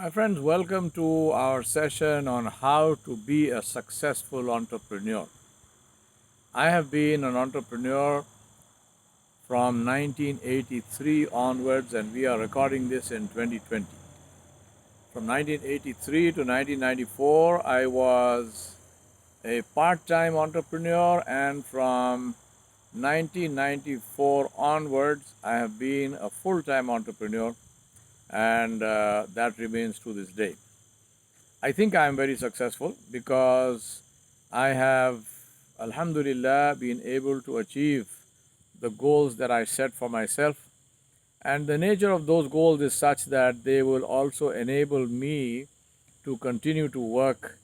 My friends, welcome to our session on how to be a successful entrepreneur. I have been an entrepreneur from 1983 onwards, and we are recording this in 2020. From 1983 to 1994, I was a part time entrepreneur, and from 1994 onwards, I have been a full time entrepreneur, and that remains to this day. I think I am very successful because I have, Alhamdulillah, been able to achieve the goals that I set for myself. And the nature of those goals is such that they will also enable me to continue to work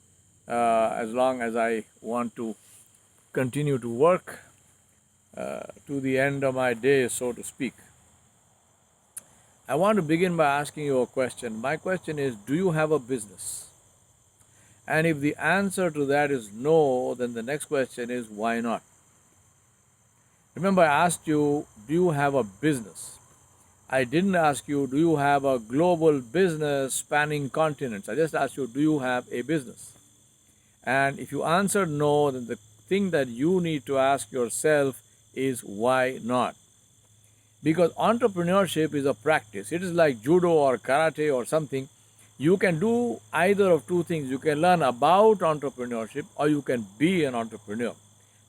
as long as I want to continue to work to the end of my days, so to speak. I want to begin by asking you a question. My question is, do you have a business? And if the answer to that is no, then the next question is, why not? Remember, I asked you, do you have a business? I didn't ask you, do you have a global business spanning continents? I just asked you, do you have a business? And if you answered no, then the thing that you need to ask yourself is, why not? Because entrepreneurship is a practice. It is like judo or karate or something. You can do either of two things. You can learn about entrepreneurship or you can be an entrepreneur.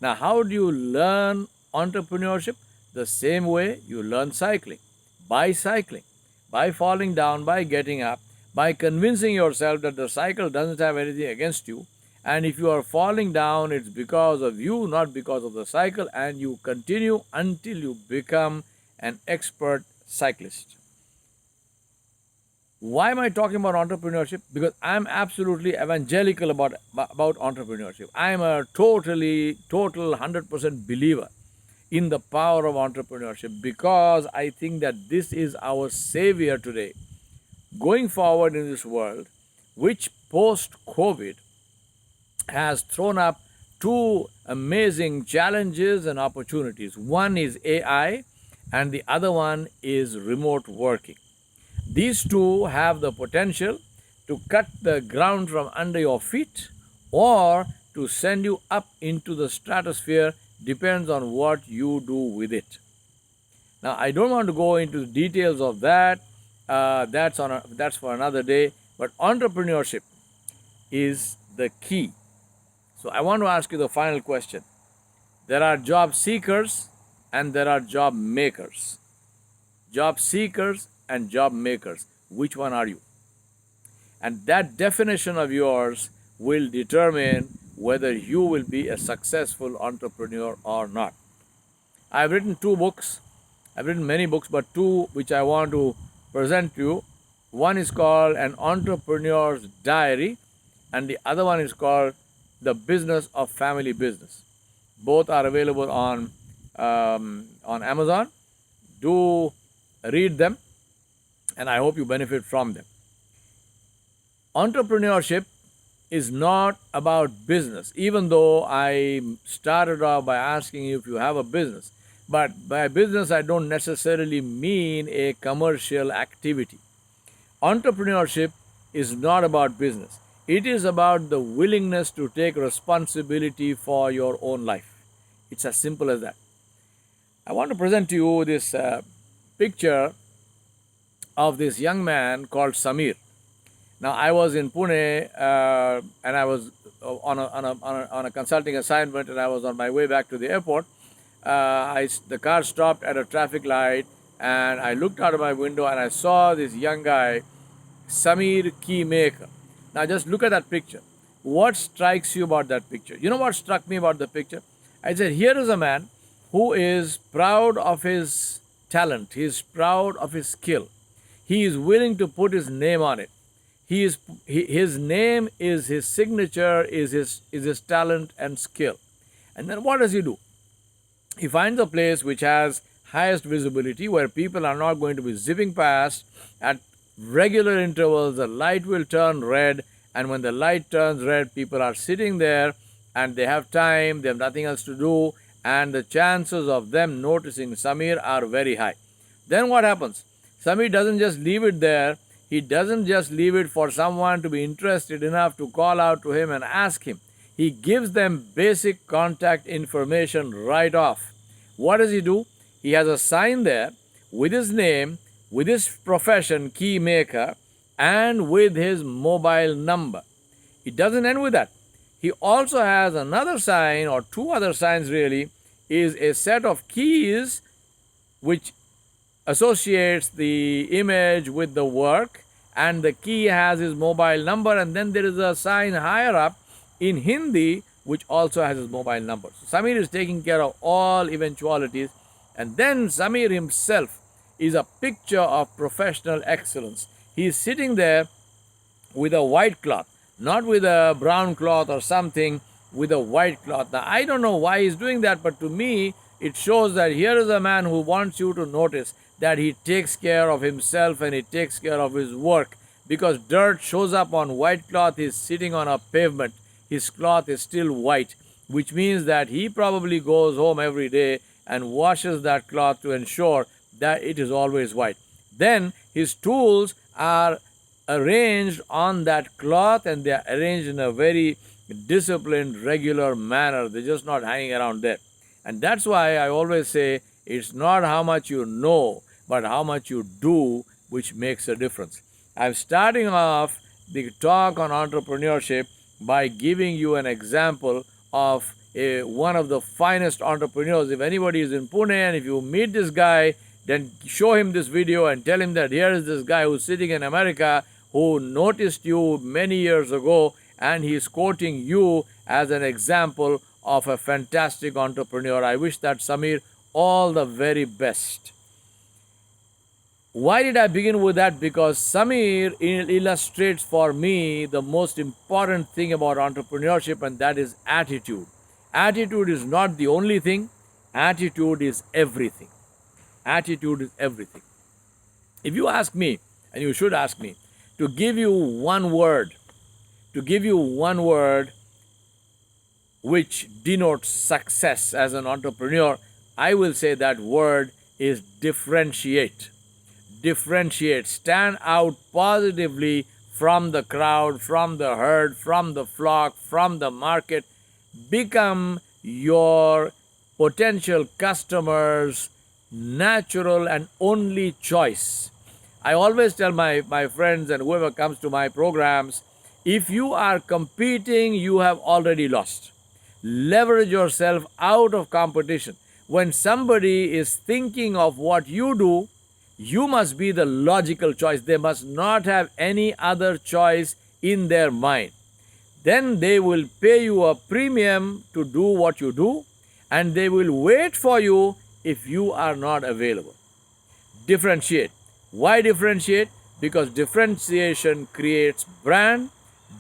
Now, how do you learn entrepreneurship? The same way you learn cycling. By cycling, by falling down, by getting up, by convincing yourself that the cycle doesn't have anything against you. And if you are falling down, it's because of you, not because of the cycle, and you continue until you become an expert cyclist. Why am I talking about entrepreneurship? Because I'm absolutely evangelical about entrepreneurship. I'm a total 100% believer in the power of entrepreneurship because I think that this is our savior today. Going forward in this world, which post-COVID has thrown up two amazing challenges and opportunities. One is AI and the other one is remote working. These two have the potential to cut the ground from under your feet or to send you up into the stratosphere, depends on what you do with it. Now, I don't want to go into the details of that. That's for another day. But entrepreneurship is the key. So I want to ask you the final question. There are job seekers and there are job makers. Job seekers and job makers. Which one are you? And that definition of yours will determine whether you will be a successful entrepreneur or not. I've written two books. I've written many books, but two which I want to present to you. One is called An Entrepreneur's Diary, and the other one is called The Business of Family Business. Both are available on Amazon. Do read them, and I hope you benefit from them. Entrepreneurship is not about business, even though I started off by asking you if you have a business. But by business, I don't necessarily mean a commercial activity. Entrepreneurship is not about business. It is about the willingness to take responsibility for your own life. It's as simple as that. I want to present to you this picture of this young man called Samir. Now, I was in Pune and I was on a consulting assignment, and I was on my way back to the airport. The car stopped at a traffic light, and I looked out of my window and I saw this young guy, Samir Key Maker. Now, just look at that picture. What strikes you about that picture? You know what struck me about the picture? I said, here is a man who is proud of his talent. He is proud of his skill. He is willing to put his name on it. His name is his signature, is his talent and skill. And then what does he do? He finds a place which has highest visibility, where people are not going to be zipping past at regular intervals. The light will turn red, and when the light turns red, people are sitting there and they have time, they have nothing else to do, and the chances of them noticing Samir are very high. Then what happens? Samir doesn't just leave it there. He doesn't just leave it for someone to be interested enough to call out to him and ask him. He gives them basic contact information right off. What does he do? He has a sign there with his name, with his profession, key maker, and with his mobile number. It doesn't end with that. He also has another sign, or two other signs really, is a set of keys which associates the image with the work, and the key has his mobile number, and then there is a sign higher up in Hindi which also has his mobile number. So Samir is taking care of all eventualities, and then Samir himself is a picture of professional excellence. He is sitting there with a white cloth, not with a brown cloth or something, with a white cloth. Now, I don't know why he's doing that, but to me, it shows that here is a man who wants you to notice that he takes care of himself and he takes care of his work. Because dirt shows up on white cloth, he's sitting on a pavement, his cloth is still white, which means that he probably goes home every day and washes that cloth to ensure that it is always white. Then his tools are arranged on that cloth, and they are arranged in a very disciplined, regular manner. They're just not hanging around there. And that's why I always say it's not how much you know, but how much you do which makes a difference. I'm starting off the talk on entrepreneurship by giving you an example of one of the finest entrepreneurs. If anybody is in Pune and if you meet this guy, then show him this video and tell him that here is this guy who's sitting in America who noticed you many years ago, and he's quoting you as an example of a fantastic entrepreneur. I wish that Samir all the very best. Why did I begin with that? Because Samir illustrates for me the most important thing about entrepreneurship, and that is attitude. Attitude is not the only thing. Attitude is everything. Attitude is everything. If you ask me, and you should ask me, to give you one word which denotes success as an entrepreneur, I will say that word is differentiate. Differentiate. Stand out positively from the crowd, from the herd, from the flock, from the market. Become your potential customers' natural and only choice. I always tell my friends and whoever comes to my programs, if you are competing, you have already lost. Leverage yourself out of competition. When somebody is thinking of what you do, you must be the logical choice. They must not have any other choice in their mind. Then they will pay you a premium to do what you do, and they will wait for you if you are not available. Differentiate. Why differentiate? Because differentiation creates brand.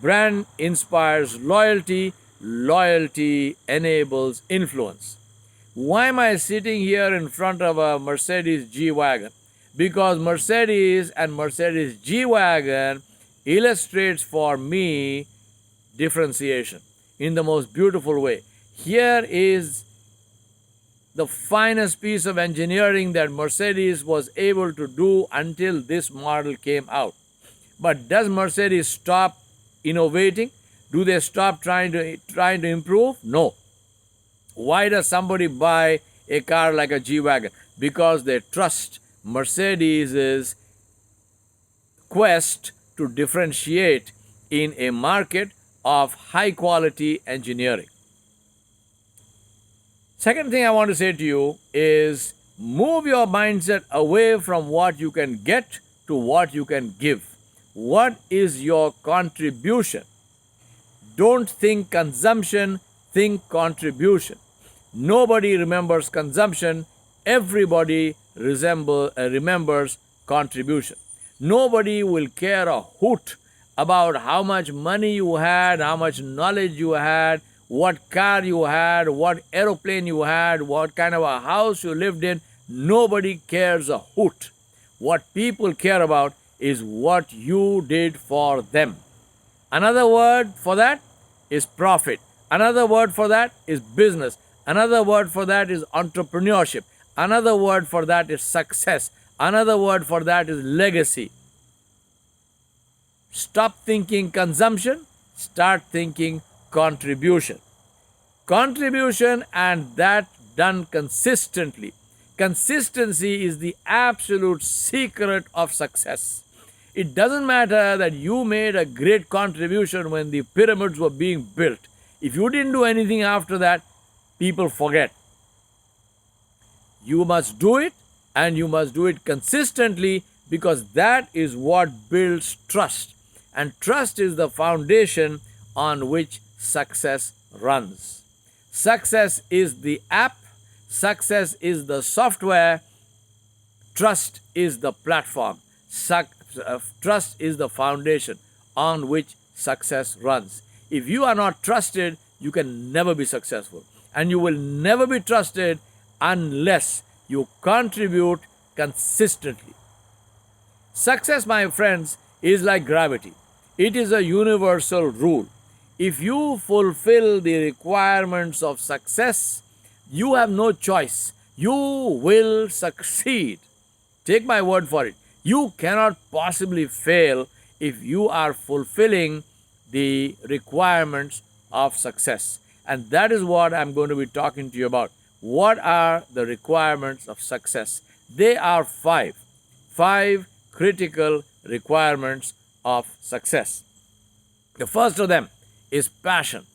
Brand inspires loyalty. Loyalty enables influence. Why am I sitting here in front of a Mercedes G-Wagon? Because Mercedes and Mercedes G-Wagon illustrates for me differentiation in the most beautiful way. Here is the finest piece of engineering that Mercedes was able to do until this model came out. But does Mercedes stop innovating? Do they stop trying to improve? No. Why does somebody buy a car like a G-Wagon? Because they trust Mercedes' quest to differentiate in a market of high quality engineering. Second thing I want to say to you is move your mindset away from what you can get to what you can give. What is your contribution? Don't think consumption, think contribution. Nobody remembers consumption. Everybody remembers contribution. Nobody will care a hoot about how much money you had, how much knowledge you had, what car you had, what aeroplane you had, what kind of a house you lived in. Nobody cares a hoot. What people care about is what you did for them. Another word for that is profit. Another word for that is business. Another word for that is entrepreneurship. Another word for that is success. Another word for that is legacy. Stop thinking consumption, start thinking contribution. Contribution, and that done consistently. Consistency is the absolute secret of success. It doesn't matter that you made a great contribution when the pyramids were being built. If you didn't do anything after that, people forget. You must do it, and you must do it consistently, because that is what builds trust. And trust is the foundation on which success runs. Success is the app, success is the software, trust is the platform. Trust is the foundation on which success runs. If you are not trusted, you can never be successful. And you will never be trusted unless you contribute consistently. Success, my friends, is like gravity. It is a universal rule. If you fulfill the requirements of success, you have no choice. You will succeed. Take my word for it. You cannot possibly fail if you are fulfilling the requirements of success. And that is what I'm going to be talking to you about. What are the requirements of success? They are five critical requirements of success. The first of them is passion.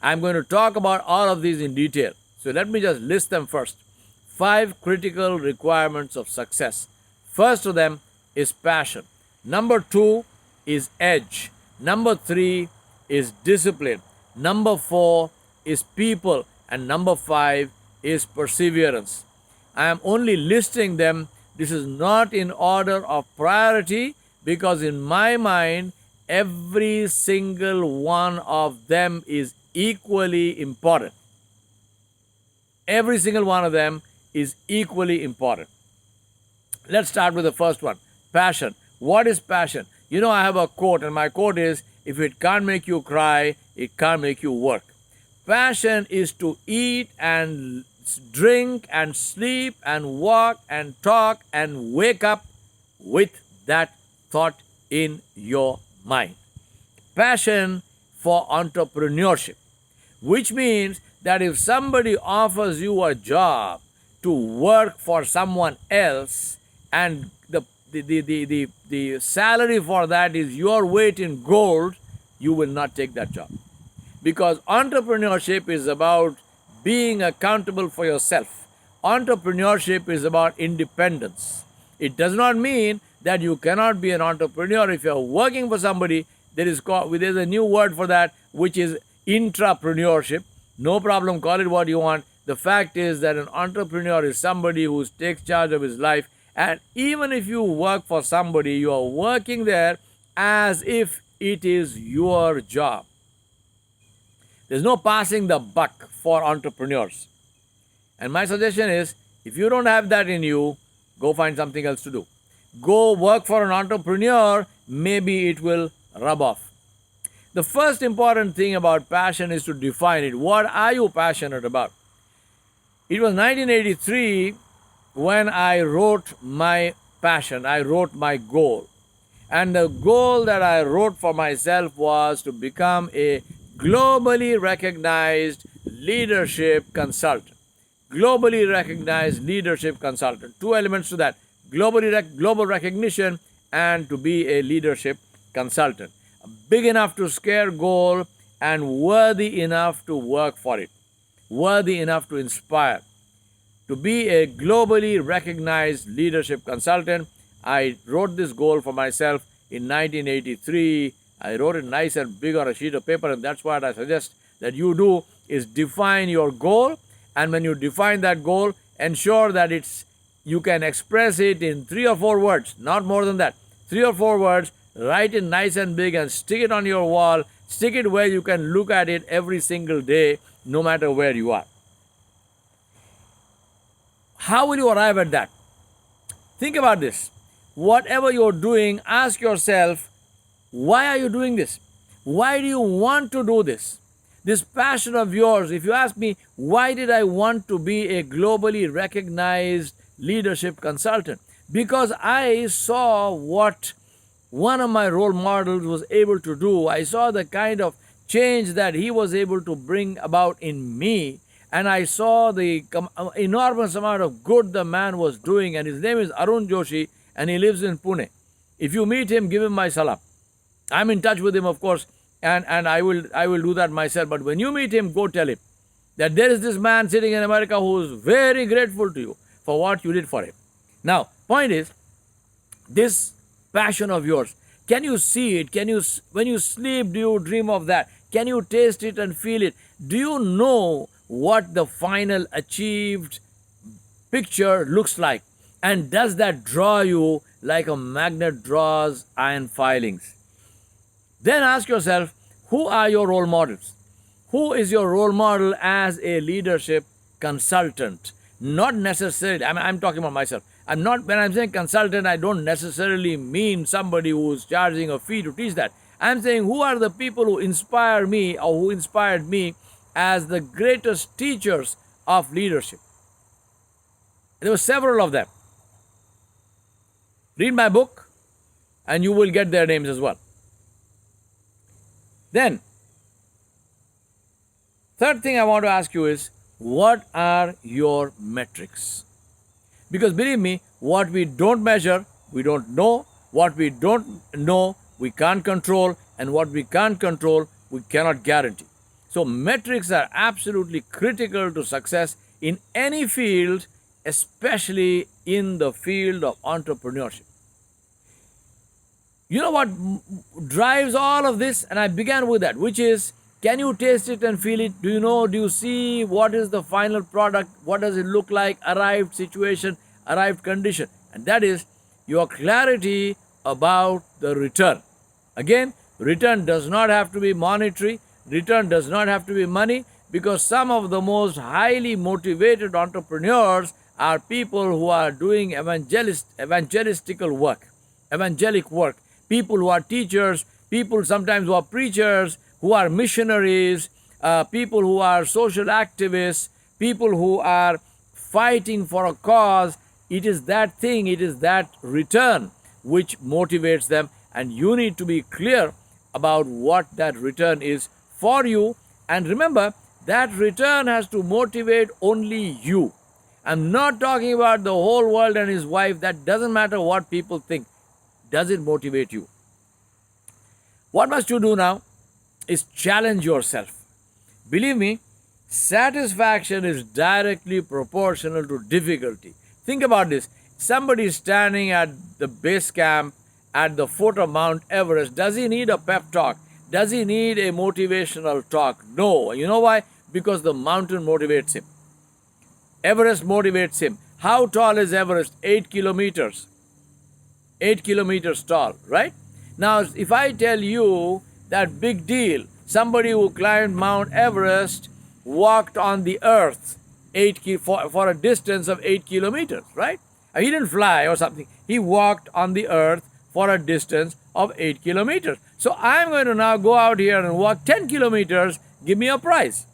I'm going to talk about all of these in detail. So let me just list them first. 5 critical requirements of success. First of them is passion. Number 2 is edge. Number 3 is discipline. Number 4 is people. And number 5 is perseverance. I am only listing them. This is not in order of priority, because in my mind, every single one of them is equally important. Every single one of them is equally important. Let's start with the first one, passion. What is passion? You know, I have a quote, and my quote is, if it can't make you cry, it can't make you work. Passion is to eat and drink and sleep and walk and talk and wake up with that thought in your mind. Passion for entrepreneurship, which means that if somebody offers you a job to work for someone else, and the salary for that is your weight in gold, you will not take that job. Because entrepreneurship is about being accountable for yourself. Entrepreneurship is about independence. It does not mean that you cannot be an entrepreneur if you are working for somebody. There's a new word for that, which is intrapreneurship. No problem, call it what you want. The fact is that an entrepreneur is somebody who takes charge of his life. And even if you work for somebody, you are working there as if it is your job. There's no passing the buck for entrepreneurs. And my suggestion is, if you don't have that in you, go find something else to do. Go work for an entrepreneur, maybe it will rub off. The first important thing about passion is to define it. What are you passionate about? It was 1983 when I wrote my passion, I wrote my goal. And the goal that I wrote for myself was to become a globally recognized leadership consultant. Globally recognized leadership consultant. 2 elements to that. Global recognition and to be a leadership consultant. A big enough to scare goal and worthy enough to work for it. Worthy enough to inspire. To be a globally recognized leadership consultant, I wrote this goal for myself in 1983. I wrote it nice and big on a sheet of paper, and that's what I suggest that you do, is define your goal. And when you define that goal, ensure that you can express it in 3 or 4 words, not more than that. 3 or 4 words, write it nice and big and stick it on your wall. Stick it where you can look at it every single day, no matter where you are. How will you arrive at that? Think about this. Whatever you're doing, ask yourself, why are you doing this? Why do you want to do this? This passion of yours, if you ask me, why did I want to be a globally recognized leadership consultant? Because I saw what one of my role models was able to do. I saw the kind of change that he was able to bring about in me, and I saw the enormous amount of good the man was doing. And his name is Arun Joshi, and he lives in Pune. If you meet him, give him my salam. I'm in touch with him, of course, and I will do that myself. But when you meet him, go tell him that there is this man sitting in America who is very grateful to you for what you did for him. Now, point is, this passion of yours, can you see it? Can you, when you sleep, do you dream of that? Can you taste it and feel it? Do you know what the final achieved picture looks like? And does that draw you like a magnet draws iron filings? Then ask yourself, who are your role models? Who is your role model as a leadership consultant? Not necessarily, I'm talking about myself. When I'm saying consultant, I don't necessarily mean somebody who's charging a fee to teach that. I'm saying, who are the people who inspire me or who inspired me as the greatest teachers of leadership? There were several of them. Read my book and you will get their names as well. Then, third thing I want to ask you is, what are your metrics? Because believe me, what we don't measure, we don't know. What we don't know, we can't control. And what we can't control, we cannot guarantee. So metrics are absolutely critical to success in any field, especially in the field of entrepreneurship. You know what drives all of this? And I began with that, which is, can you taste it and feel it? Do you know, do you see what is the final product? What does it look like? Arrived situation, arrived condition. And that is your clarity about the return. Again, return does not have to be monetary. Return does not have to be money, because some of the most highly motivated entrepreneurs are people who are doing evangelistical work, evangelic work. People who are teachers, people sometimes who are preachers, who are missionaries, people who are social activists, people who are fighting for a cause. It is that thing, it is that return which motivates them, and you need to be clear about what that return is for you. And remember, that return has to motivate only you. I'm not talking about the whole world and his wife. That doesn't matter what people think. Does it motivate you? What must you do now is challenge yourself. Believe me, satisfaction is directly proportional to difficulty. Think about this. Somebody is standing at the base camp at the foot of Mount Everest. Does he need a pep talk? Does he need a motivational talk? No. You know why? Because the mountain motivates him. Everest motivates him. How tall is Everest? 8 kilometers. 8 kilometers tall, right? Now, if I tell you that big deal, somebody who climbed Mount Everest walked on the earth for a distance of 8 kilometers, right? He didn't fly or something. He walked on the earth for a distance of 8 kilometers. So I'm going to now go out here and walk 10 kilometers. Give me a prize.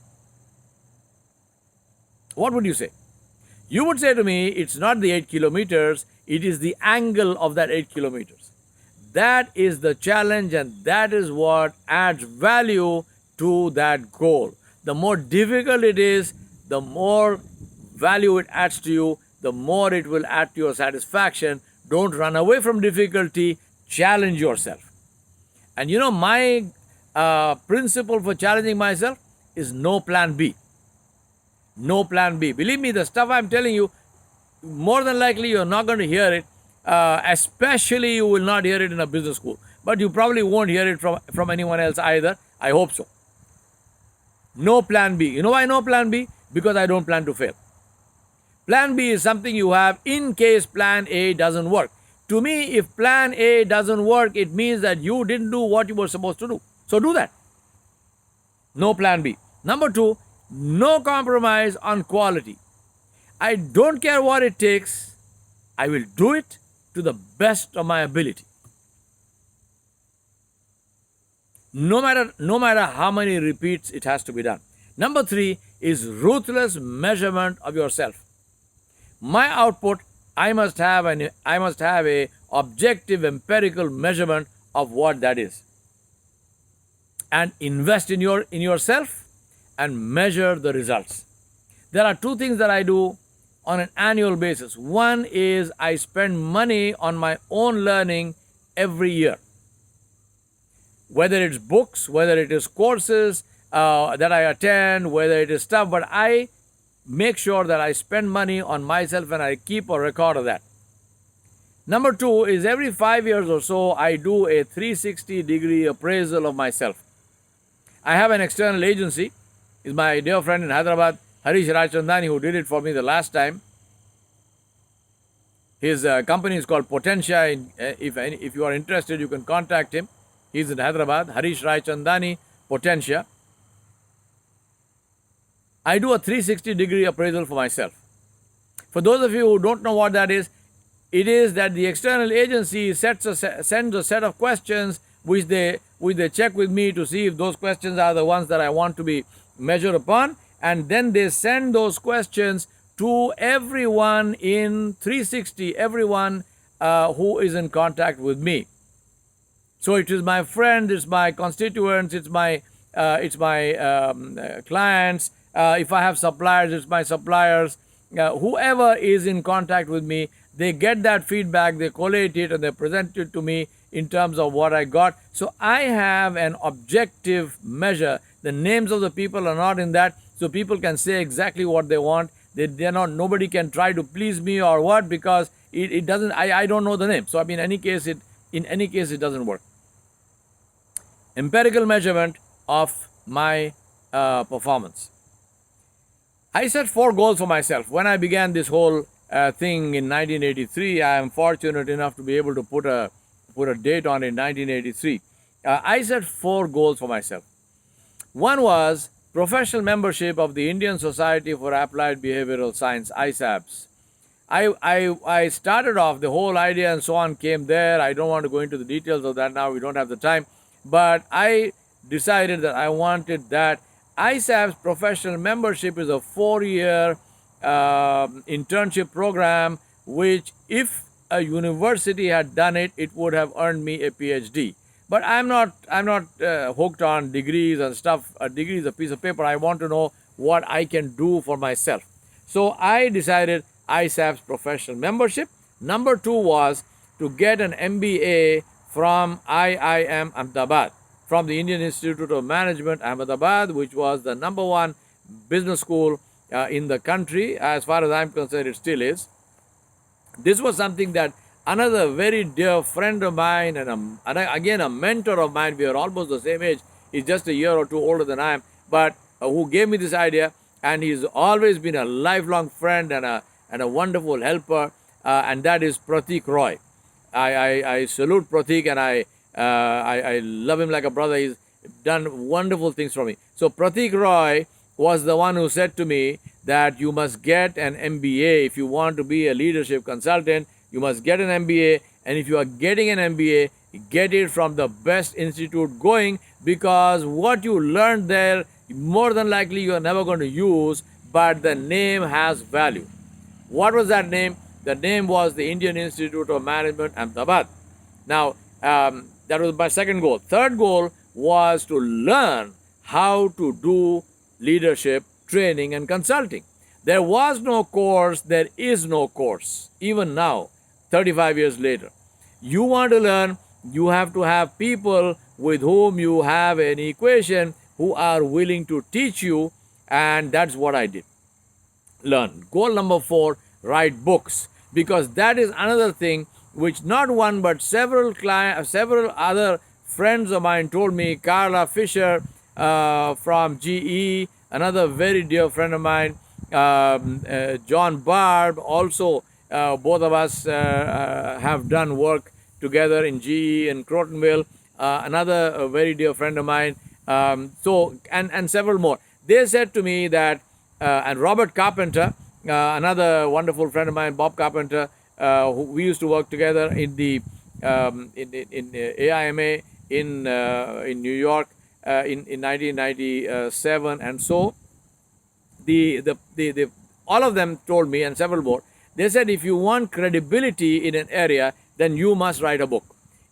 What would you say? You would say to me, it's not the 8 kilometers, it is the angle of that 8 kilometers. That is the challenge, and that is what adds value to that goal. The more difficult it is, the more value it adds to you, the more it will add to your satisfaction. Don't run away from difficulty, challenge yourself. And you know, my principle for challenging myself is no plan B. No plan B. Believe me, the stuff I'm telling you, more than likely you're not going to hear it. Especially you will not hear it in a business school. But you probably won't hear it from anyone else either. I hope so. No plan B. You know why no plan B? Because I don't plan to fail. Plan B is something you have in case plan A doesn't work. To me, if plan A doesn't work, it means that you didn't do what you were supposed to do. So do that. No plan B. Number 2, no compromise on quality. I don't care what it takes. I will do it to the best of my ability. No matter how many repeats it has to be done. Number 3 is ruthless measurement of yourself. My output, I must have a objective empirical measurement of what that is. And invest in yourself and measure the results. There are two things that I do on an annual basis. One is I spend money on my own learning every year. Whether it's books, whether it is courses that I attend, whether it is stuff, but I make sure that I spend money on myself and I keep a record of that. Number two is every 5 years or so, I do a 360-degree appraisal of myself. I have an external agency. It's my dear friend in Hyderabad, Harish Rajchandani, who did it for me the last time. His company is called Potentia. If you are interested, you can contact him. He's in Hyderabad, Harish Rajchandani, Potentia. I do a 360-degree appraisal for myself. For those of you who don't know what that is, it is that the external agency sends a set of questions which they check with me to see if those questions are the ones that I want to be measured upon, and then they send those questions to everyone in 360, everyone who is in contact with me. So it is my friends, it's my constituents, it's my clients. If I have suppliers, it's my suppliers. Whoever is in contact with me, they get that feedback, they collate it, and they present it to me in terms of what I got. So I have an objective measure. The names of the people are not in that, so people can say exactly what they want. They're not. Nobody can try to please me or what, because it doesn't. I don't know the name. So I mean, in any case, it doesn't work. Empirical measurement of my performance. I set 4 goals for myself. When I began this whole thing in 1983, I am fortunate enough to be able to put a date on it, 1983. I set 4 goals for myself. One was professional membership of the Indian Society for Applied Behavioral Science, SABS. I started off, the whole idea and so on came there. I don't want to go into the details of that now. We don't have the time. But I decided that I wanted that. SABS professional membership is a 4-year internship program, which if a university had done it, it would have earned me a PhD. But I'm not hooked on degrees and stuff. A degree is a piece of paper. I want to know what I can do for myself. So I decided SABS professional membership. Number 2 was to get an MBA from IIM Ahmedabad, from the Indian Institute of Management, Ahmedabad, which was the number 1 business school in the country. As far as I'm concerned, it still is. This was something that another very dear friend of mine and again a mentor of mine, we are almost the same age, he's just a year or 2 older than I am, but who gave me this idea, and he's always been a lifelong friend and a wonderful helper, and that is Pratik Roy. I salute Pratik, and I love him like a brother. He's done wonderful things for me. So Pratik Roy was the one who said to me that you must get an MBA. If you want to be a leadership consultant, you must get an MBA. And if you are getting an MBA, get it from the best institute going, because what you learned there, more than likely you are never going to use, but the name has value. What was that name? The name was the Indian Institute of Management, Ahmedabad. Now, that was my second goal. Third goal was to learn how to do leadership training and consulting. There was no course, there is no course, even now, 35 years later. You want to learn, you have to have people with whom you have an equation who are willing to teach you, and that's what I did. Learn. Goal number 4, write books, because that is another thing which not one but several other friends of mine told me. Carla Fisher from GE, another very dear friend of mine, John Barb, also both of us have done work together in GE and Crotonville, another very dear friend of mine, and several more. They said to me that, and Robert Carpenter, another wonderful friend of mine, Bob Carpenter, who we used to work together in the AIMA in New York in 1997, and so all of them told me, and several more. They said if you want credibility in an area, then you must write a book.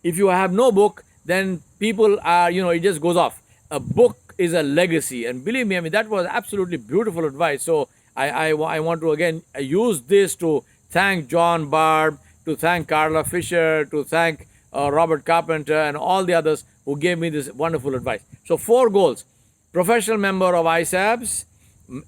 If you have no book, then people are, it just goes off. A book is a legacy. And believe me, that was absolutely beautiful advice. So I want to again use this to thank John Barb, to thank Carla Fisher, to thank Robert Carpenter, and all the others who gave me this wonderful advice. So 4 goals: professional member of SABS,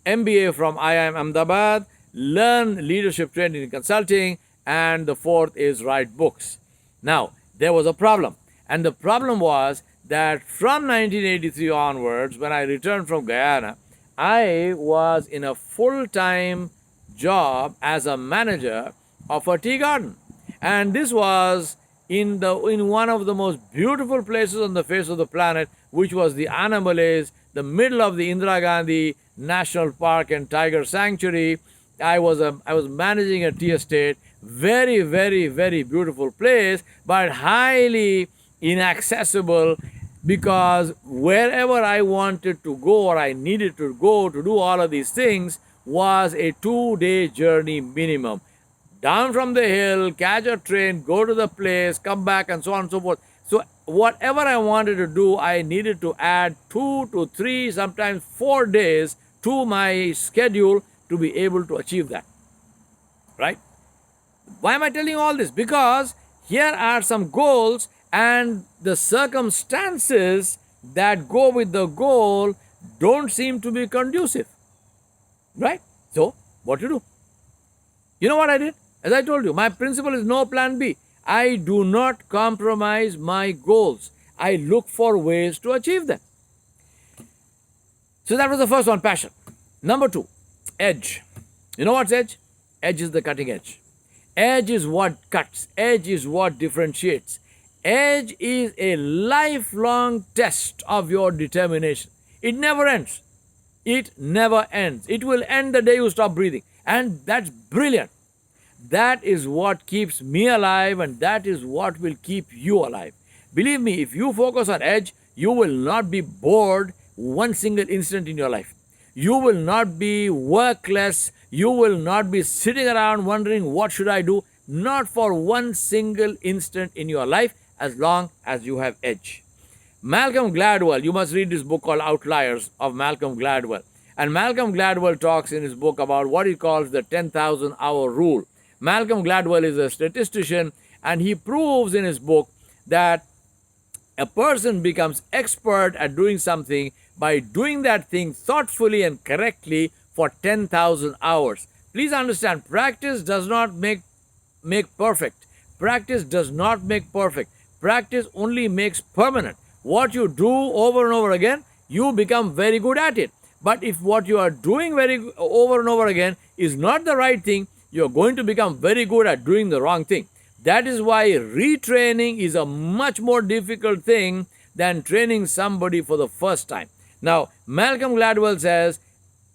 MBA from IIM Ahmedabad, learn leadership training and consulting, and the 4th is write books. Now, there was a problem. And the problem was that from 1983 onwards, when I returned from Guyana, I was in a full-time job as a manager of a tea garden. And this was in one of the most beautiful places on the face of the planet, which was the Annamalays, the middle of the Indira Gandhi National Park and Tiger Sanctuary. I was managing a tea estate, very, very, very beautiful place, but highly inaccessible, because wherever I wanted to go or I needed to go to do all of these things was a 2-day journey minimum. Down from the hill, catch a train, go to the place, come back, and so on and so forth. So whatever I wanted to do, I needed to add 2 to 3, sometimes 4 days to my schedule to be able to achieve that. Right? Why am I telling you all this? Because here are some goals, and the circumstances that go with the goal don't seem to be conducive. Right? So, what to do? You know what I did? As I told you, my principle is no plan B. I do not compromise my goals. I look for ways to achieve them. So that was the first one, passion. Number 2, edge. You know what's edge? Edge is the cutting edge. Edge is what cuts. Edge is what differentiates. Edge is a lifelong test of your determination. It never ends. It never ends. It will end the day you stop breathing. And that's brilliant. That is what keeps me alive, and that is what will keep you alive. Believe me, if you focus on edge, you will not be bored one single instant in your life. You will not be workless. You will not be sitting around wondering, what should I do? Not for one single instant in your life, as long as you have edge. Malcolm Gladwell, you must read this book called Outliers of Malcolm Gladwell. And Malcolm Gladwell talks in his book about what he calls the 10,000 hour rule. Malcolm Gladwell is a statistician, and he proves in his book that a person becomes expert at doing something by doing that thing thoughtfully and correctly for 10,000 hours. Please understand, practice does not make perfect. Practice does not make perfect. Practice only makes permanent. What you do over and over again, you become very good at it. But if what you are doing over and over again is not the right thing, you're going to become very good at doing the wrong thing. That is why retraining is a much more difficult thing than training somebody for the first time. Now, Malcolm Gladwell says,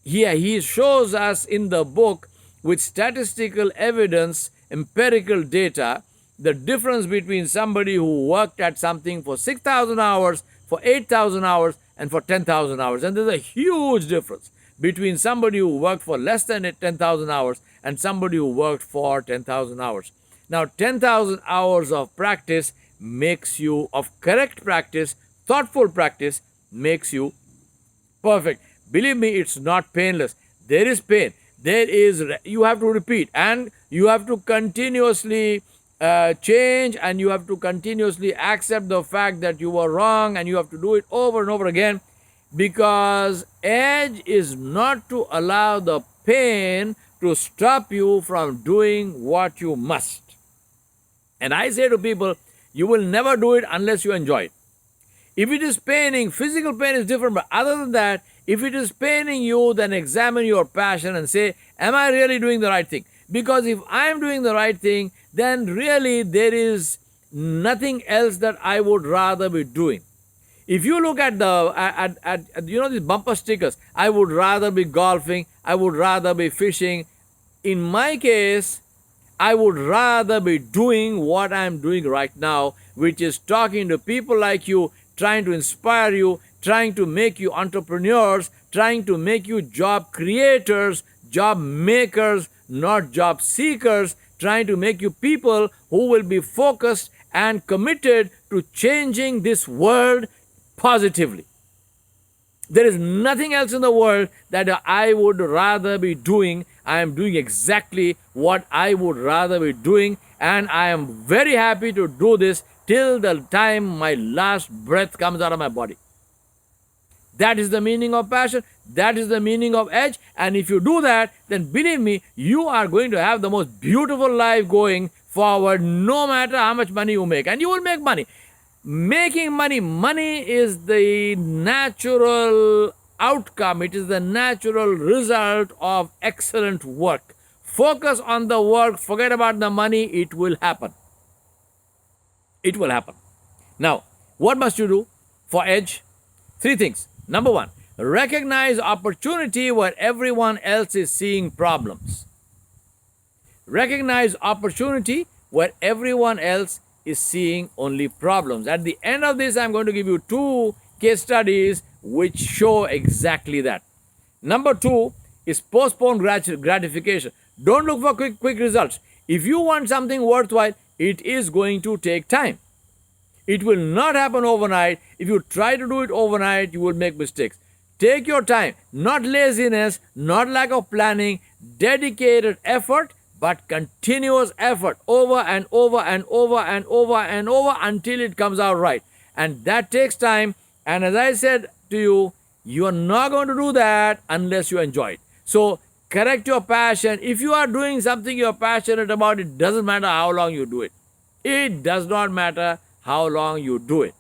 he shows us in the book with statistical evidence, empirical data, the difference between somebody who worked at something for 6,000 hours, for 8,000 hours, and for 10,000 hours. And there's a huge difference between somebody who worked for less than 10,000 hours and somebody who worked for 10,000 hours. Now, 10,000 hours of practice makes you, of correct practice, thoughtful practice, makes you perfect. Believe me, it's not painless. There is pain. You have to repeat, and you have to continuously change, and you have to continuously accept the fact that you were wrong, and you have to do it over and over again, because edge is not to allow the pain to stop you from doing what you must. And I say to people, you will never do it unless you enjoy it. If it is paining, physical pain is different, but other than that, if it is paining you, then examine your passion and say, am I really doing the right thing? Because if I am doing the right thing, then really there is nothing else that I would rather be doing. If you look at these bumper stickers, I would rather be golfing, I would rather be fishing. In my case, I would rather be doing what I'm doing right now, which is talking to people like you, trying to inspire you, trying to make you entrepreneurs, trying to make you job creators, job makers, not job seekers, trying to make you people who will be focused and committed to changing this world positively. There is nothing else in the world that I would rather be doing. I am doing exactly what I would rather be doing, and I am very happy to do this till the time my last breath comes out of my body. That is the meaning of passion. That is the meaning of edge. And if you do that, then believe me, you are going to have the most beautiful life going forward, no matter how much money you make. And you will make money. Making money is the natural outcome. It is the natural result of excellent work. Focus on the work, forget about the money, it will happen. It will happen. Now, what must you do for edge? 3 things. Number 1, recognize opportunity where everyone else is seeing problems. Recognize opportunity where everyone else is seeing only problems. At the end of this, I'm going to give you 2 case studies which show exactly that. Number 2 is postpone gratification. Don't look for quick results. If you want something worthwhile, it is going to take time. It will not happen overnight. If you try to do it overnight, you will make mistakes. Take your time, not laziness, not lack of planning, dedicated effort, but continuous effort over and over and over and over and over until it comes out right. And that takes time. And as I said to you, you are not going to do that unless you enjoy it. So correct your passion. If you are doing something you're passionate about, it doesn't matter how long you do it. It does not matter how long you do it.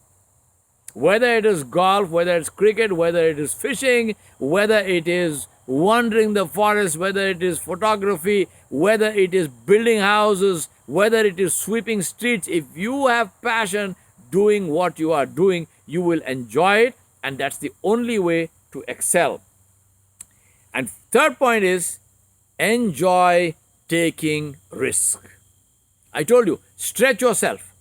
Whether it is golf, whether it's cricket, whether it is fishing, whether it is wandering the forest, whether it is photography, whether it is building houses, whether it is sweeping streets, if you have passion doing what you are doing, you will enjoy it, and that's the only way to excel. And third point is enjoy taking risk. I told you, stretch yourself.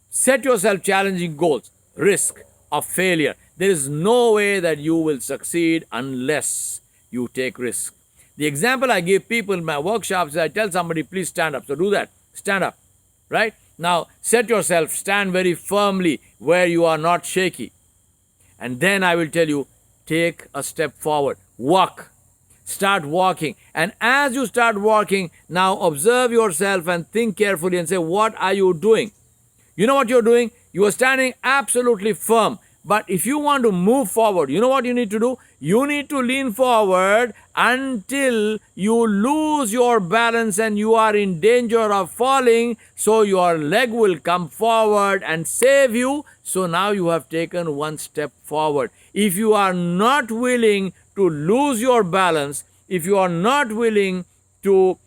Set yourself challenging goals. Risk of failure. There is no way that you will succeed unless you take risk. The example I give people in my workshops is I tell somebody, please stand up. So do that. Stand up. Right? Now, set yourself, stand very firmly where you are not shaky. And then I will tell you, take a step forward. Walk. Start walking. And as you start walking, now observe yourself and think carefully and say, what are you doing? You know what you're doing? You are standing absolutely firm. But if you want to move forward, you know what you need to do? You need to lean forward until you lose your balance and you are in danger of falling. So your leg will come forward and save you. So now you have taken one step forward. If you are not willing to lose your balance, if you are not willing to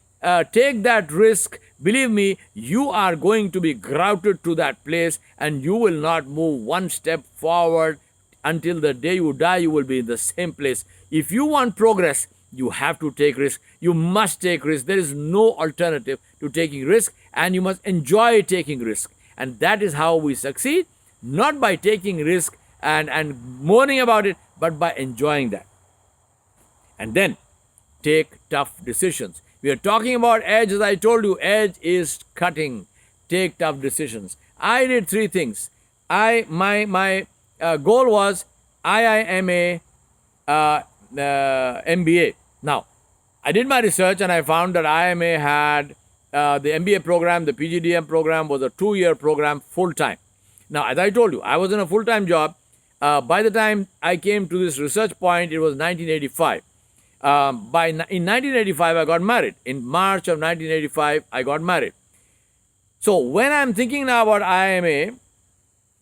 take that risk, believe me, you are going to be grouted to that place and you will not move one step forward until the day you die. You will be in the same place. If you want progress, you have to take risk. You must take risk. There is no alternative to taking risk, and you must enjoy taking risk. And that is how we succeed, not by taking risk and moaning about it, but by enjoying that. And then take tough decisions. We are talking about edge. As I told you, edge is cutting. Take tough decisions. I did 3 things. My goal was IIMA MBA. Now, I did my research and I found that IIMA had the MBA program, the PGDM program was a 2-year program full-time. Now, as I told you, I was in a full-time job. By the time I came to this research point, it was 1985. In 1985, I got married. In March of 1985, I got married. So when I'm thinking now about IIMA,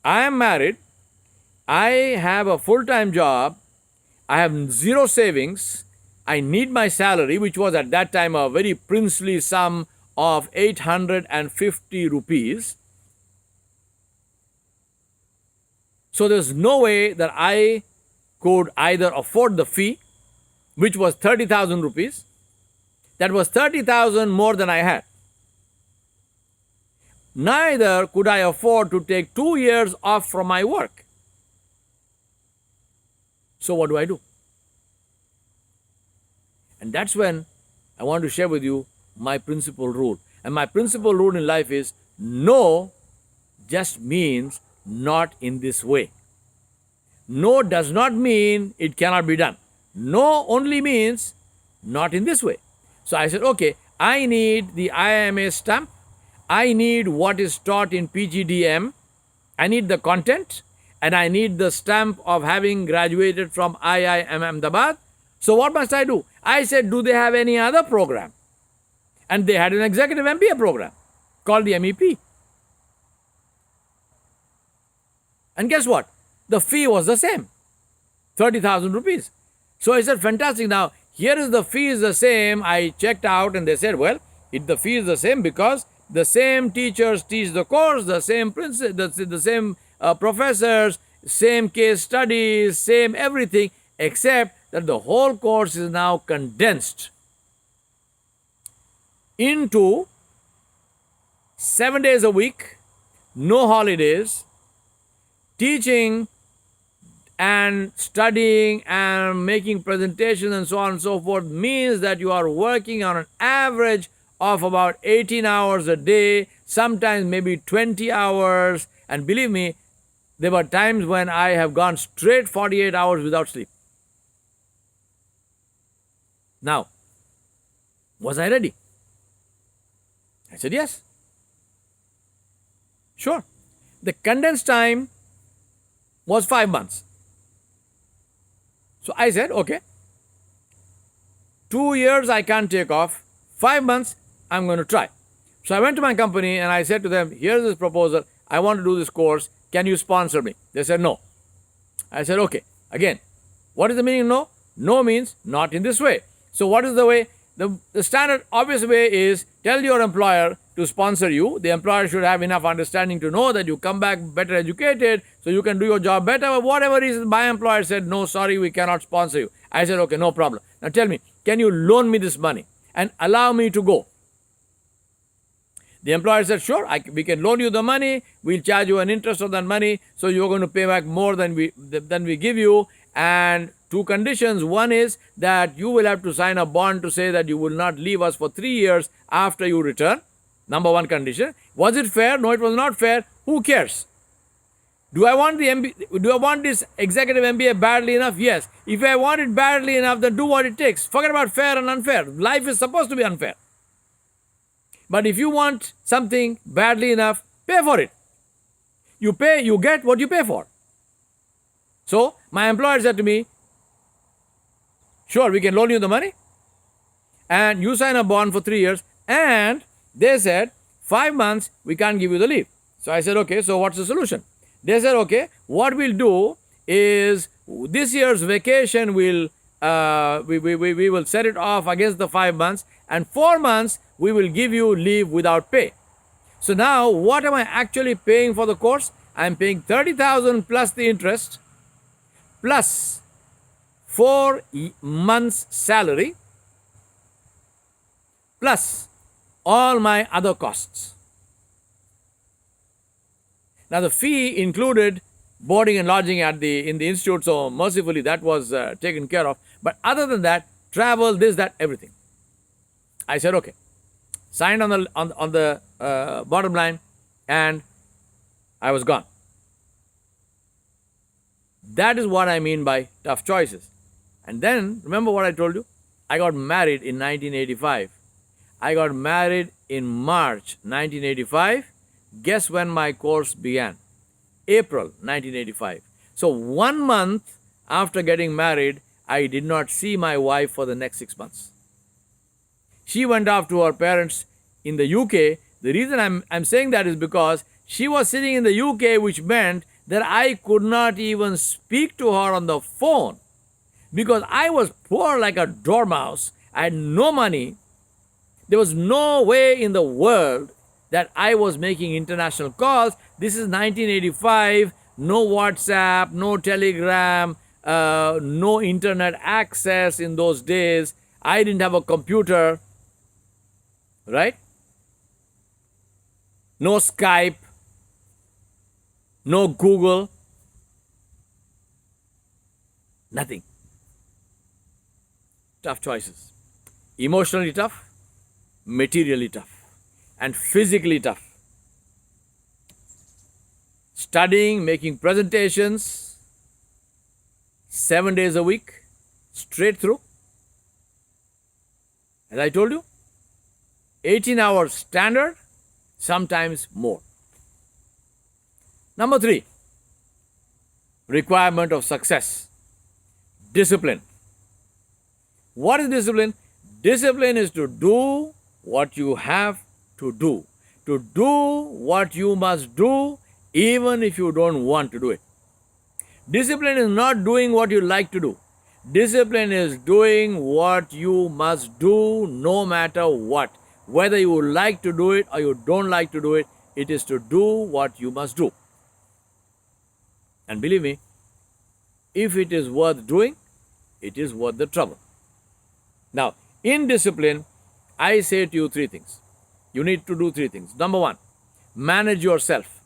I am married. I have a full-time job. I have 0 savings. I need my salary, which was at that time a very princely sum of 850 rupees. So there's no way that I could either afford the fee, which was 30,000 rupees. That was 30,000 more than I had. Neither could I afford to take 2 years off from my work. So what do I do? And that's when I want to share with you my principal rule. And my principal rule in life is no just means not in this way. No does not mean it cannot be done. No only means not in this way. So I said, okay, I need the IIMA stamp. I need what is taught in PGDM. I need the content, and I need the stamp of having graduated from IIM Ahmedabad. So what must I do? I said, do they have any other program? And they had an executive MBA program called the MEP. And guess what? The fee was the same, 30,000 rupees. So I said, fantastic. Now, here is the fee is the same. I checked out and they said, well, the fee is the same because the same teachers teach the course, the same the same professors, same case studies, same everything, except that the whole course is now condensed into 7 days a week, no holidays, teaching and studying and making presentations and so on and so forth means that you are working on an average of about 18 hours a day, sometimes maybe 20 hours. And believe me, there were times when I have gone straight 48 hours without sleep. Now, was I ready? I said yes. Sure. The condensed time was 5 months. So I said, okay, 2 years I can't take off, 5 months I'm going to try. So I went to my company and I said to them, here's this proposal, I want to do this course, can you sponsor me? They said no. I said, okay, again, what is the meaning of no? No means not in this way. So what is the way? The standard obvious way is tell your employer to sponsor you. The employer should have enough understanding to know that you come back better educated so you can do your job better. But whatever reason, my employer said, no, sorry, we cannot sponsor you. I said, okay, no problem. Now tell me, can you loan me this money and allow me to go? The employer said, sure, we can loan you the money. We'll charge you an interest on that money. So you're going to pay back more than we give you. And 2 conditions. One is that you will have to sign a bond to say that you will not leave us for 3 years after you return. Number 1 condition. Was it fair? No, it was not fair. Who cares? Do I want this executive MBA badly enough? Yes. If I want it badly enough, then do what it takes. Forget about fair and unfair. Life is supposed to be unfair. But if you want something badly enough, pay for it. You get what you pay for. So my employer said to me, sure, we can loan you the money and you sign a bond for 3 years. And they said 5 months we can't give you the leave. So I said, okay, so what's the solution? They said, okay, what we'll do is this year's vacation we will set it off against the 5 months, and 4 months we will give you leave without pay. So now what am I actually paying for the course? I'm paying 30,000 plus the interest plus 4 months salary plus all my other costs. Now the fee included boarding and lodging in the institute, so mercifully that was taken care of. But other than that, travel, this, that, everything. I said okay. Signed on the bottom line, and I was gone. That is what I mean by tough choices. And then, remember what I told you? I got married in 1985. I got married in March 1985. Guess when my course began? April 1985. So 1 month after getting married, I did not see my wife for the next 6 months. She went off to her parents in the UK. The reason I'm saying that is because she was sitting in the UK, which meant that I could not even speak to her on the phone because I was poor like a dormouse. I had no money. There was no way in the world that I was making international calls. This is 1985, no WhatsApp, no Telegram, no internet access in those days. I didn't have a computer, right? No Skype, no Google, nothing. Tough choices. Emotionally tough, materially tough and physically tough. Studying, making presentations 7 days a week, straight through. As I told you, 18 hours standard, sometimes more. Number 3, requirement of success, discipline. What is discipline? Discipline is to do what you have to do what you must do, even if you don't want to do it. Discipline is not doing what you like to do. Discipline is doing what you must do no matter what. Whether you like to do it or you don't like to do it, it is to do what you must do. And believe me, if it is worth doing, it is worth the trouble. Now, in discipline, I say to you 3 things. You need to do 3 things. Number 1, manage yourself.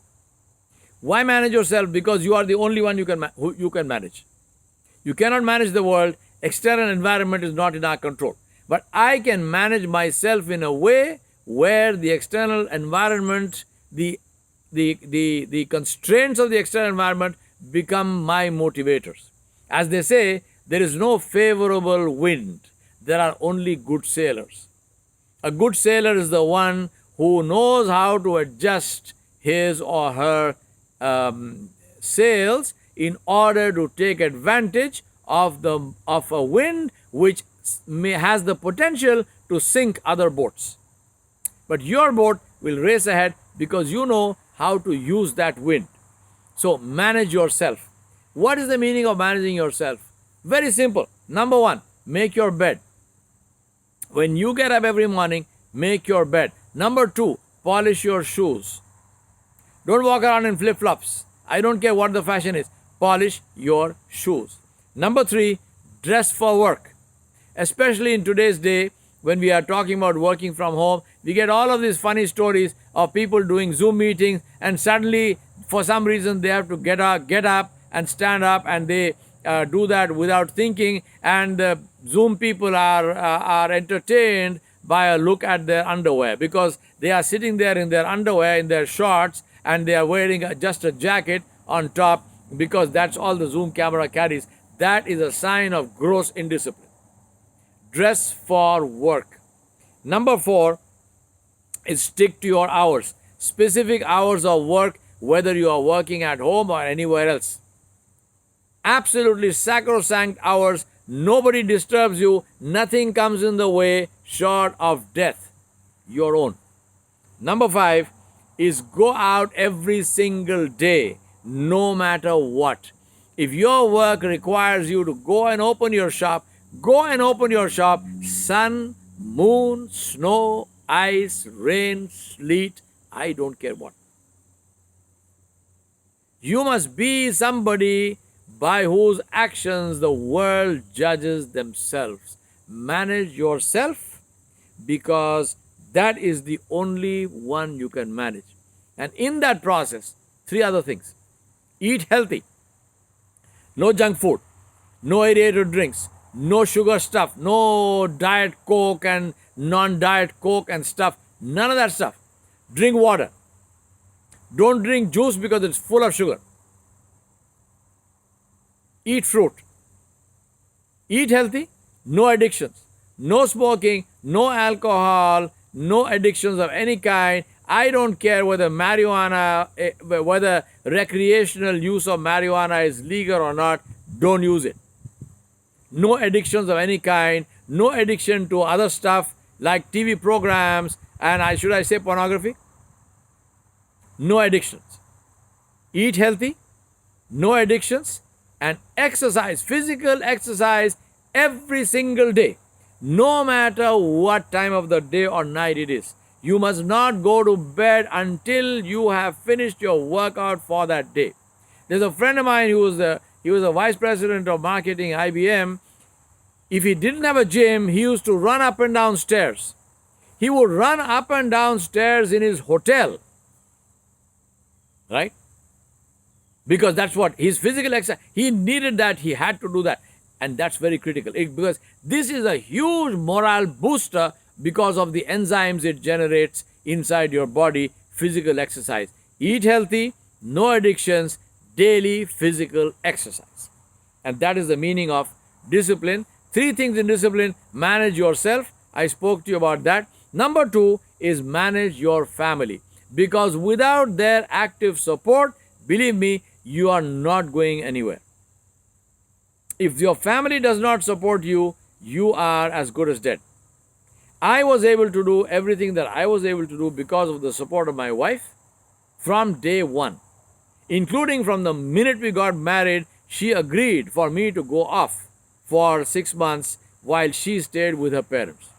Why manage yourself? Because you are the only one who you can manage. You cannot manage the world. External environment is not in our control. But I can manage myself in a way where the external environment, the constraints of the external environment become my motivators. As they say, there is no favorable wind. There are only good sailors. A good sailor is the one who knows how to adjust his or her sails in order to take advantage of a wind which has the potential to sink other boats. But your boat will race ahead because you know how to use that wind. So manage yourself. What is the meaning of managing yourself? Very simple. Number 1, make your bed. When you get up every morning, make your bed. Number 2, polish your shoes. Don't walk around in flip-flops. I don't care what the fashion is. Polish your shoes. Number 3, dress for work. Especially in today's day, when we are talking about working from home, we get all of these funny stories of people doing Zoom meetings, and suddenly, for some reason, they have to get up and stand up, and they do that without thinking, and the Zoom people are entertained by a look at their underwear, because they are sitting there in their underwear, in their shorts, and they are wearing just a jacket on top, because that's all the Zoom camera carries. That is a sign of gross indiscipline. Dress for work. Number 4 is stick to your hours. Specific hours of work, whether you are working at home or anywhere else. Absolutely sacrosanct hours. Nobody disturbs you. Nothing comes in the way short of death. Your own. Number 5 is go out every single day, no matter what. If your work requires you to go and open your shop, go and open your shop. Sun, moon, snow, ice, rain, sleet, I don't care what. You must be somebody by whose actions the world judges themselves. Manage yourself, because that is the only one you can manage. And in that process, 3 other things. Eat healthy. No junk food. No aerated drinks. No sugar stuff. No diet Coke and non-diet Coke and stuff. None of that stuff. Drink water. Don't drink juice because it's full of sugar. Eat fruit. Eat healthy. No addictions. No smoking. No alcohol. No addictions of any kind. I don't care whether whether recreational use of marijuana is legal or not. Don't use it. No addictions of any kind. No addiction to other stuff like TV programs and should I say pornography? No addictions. Eat healthy. No addictions. And exercise, physical exercise every single day. No matter what time of the day or night it is. You must not go to bed until you have finished your workout for that day. There's a friend of mine who was a vice president of marketing IBM. If he didn't have a gym, he used to run up and down stairs. He would run up and down stairs in his hotel. Right? Because that's what his physical exercise, he needed that, he had to do that. And that's very critical because this is a huge morale booster because of the enzymes it generates inside your body. Physical exercise. Eat healthy, no addictions, daily physical exercise. And that is the meaning of discipline. 3 things in discipline: manage yourself. I spoke to you about that. Number 2 is manage your family. Because without their active support, believe me, you are not going anywhere. If your family does not support you, you are as good as dead. I was able to do everything that I was able to do because of the support of my wife from day one, including from the minute we got married. She agreed for me to go off for 6 months while she stayed with her parents.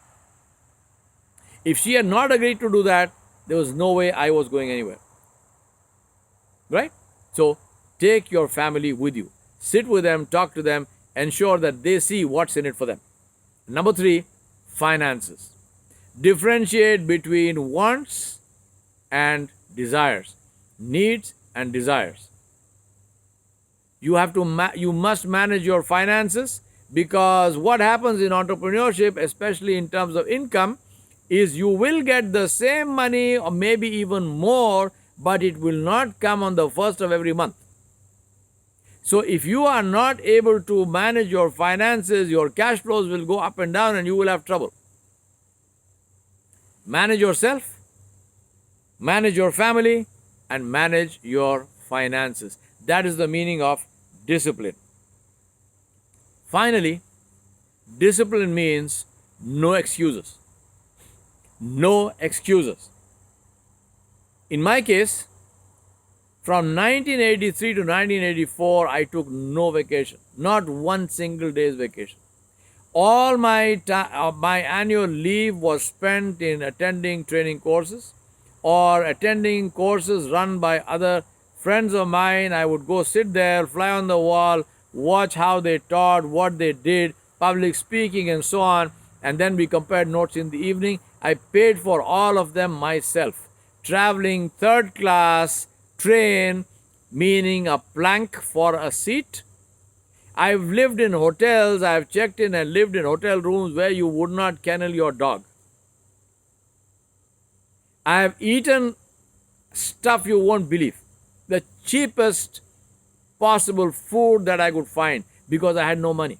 If she had not agreed to do that, there was no way I was going anywhere. Right? So take your family with you. Sit with them, talk to them, ensure that they see what's in it for them. Number 3, finances. Differentiate between wants and desires, needs and desires. You must manage your finances, because what happens in entrepreneurship, especially in terms of income, is you will get the same money or maybe even more, but it will not come on the first of every month. So if you are not able to manage your finances, your cash flows will go up and down and you will have trouble. Manage yourself, manage your family, and manage your finances. That is the meaning of discipline. Finally, discipline means no excuses. No excuses. In my case, from 1983 to 1984, I took no vacation, not one single day's vacation. All my annual leave was spent in attending training courses or attending courses run by other friends of mine. I would go sit there, fly on the wall, watch how they taught, what they did, public speaking and so on, and then we compared notes in the evening. I paid for all of them myself. Traveling third class train, meaning a plank for a seat. I've lived in hotels, I've checked in and lived in hotel rooms where you would not kennel your dog. I have eaten stuff you won't believe. The cheapest possible food that I could find because I had no money.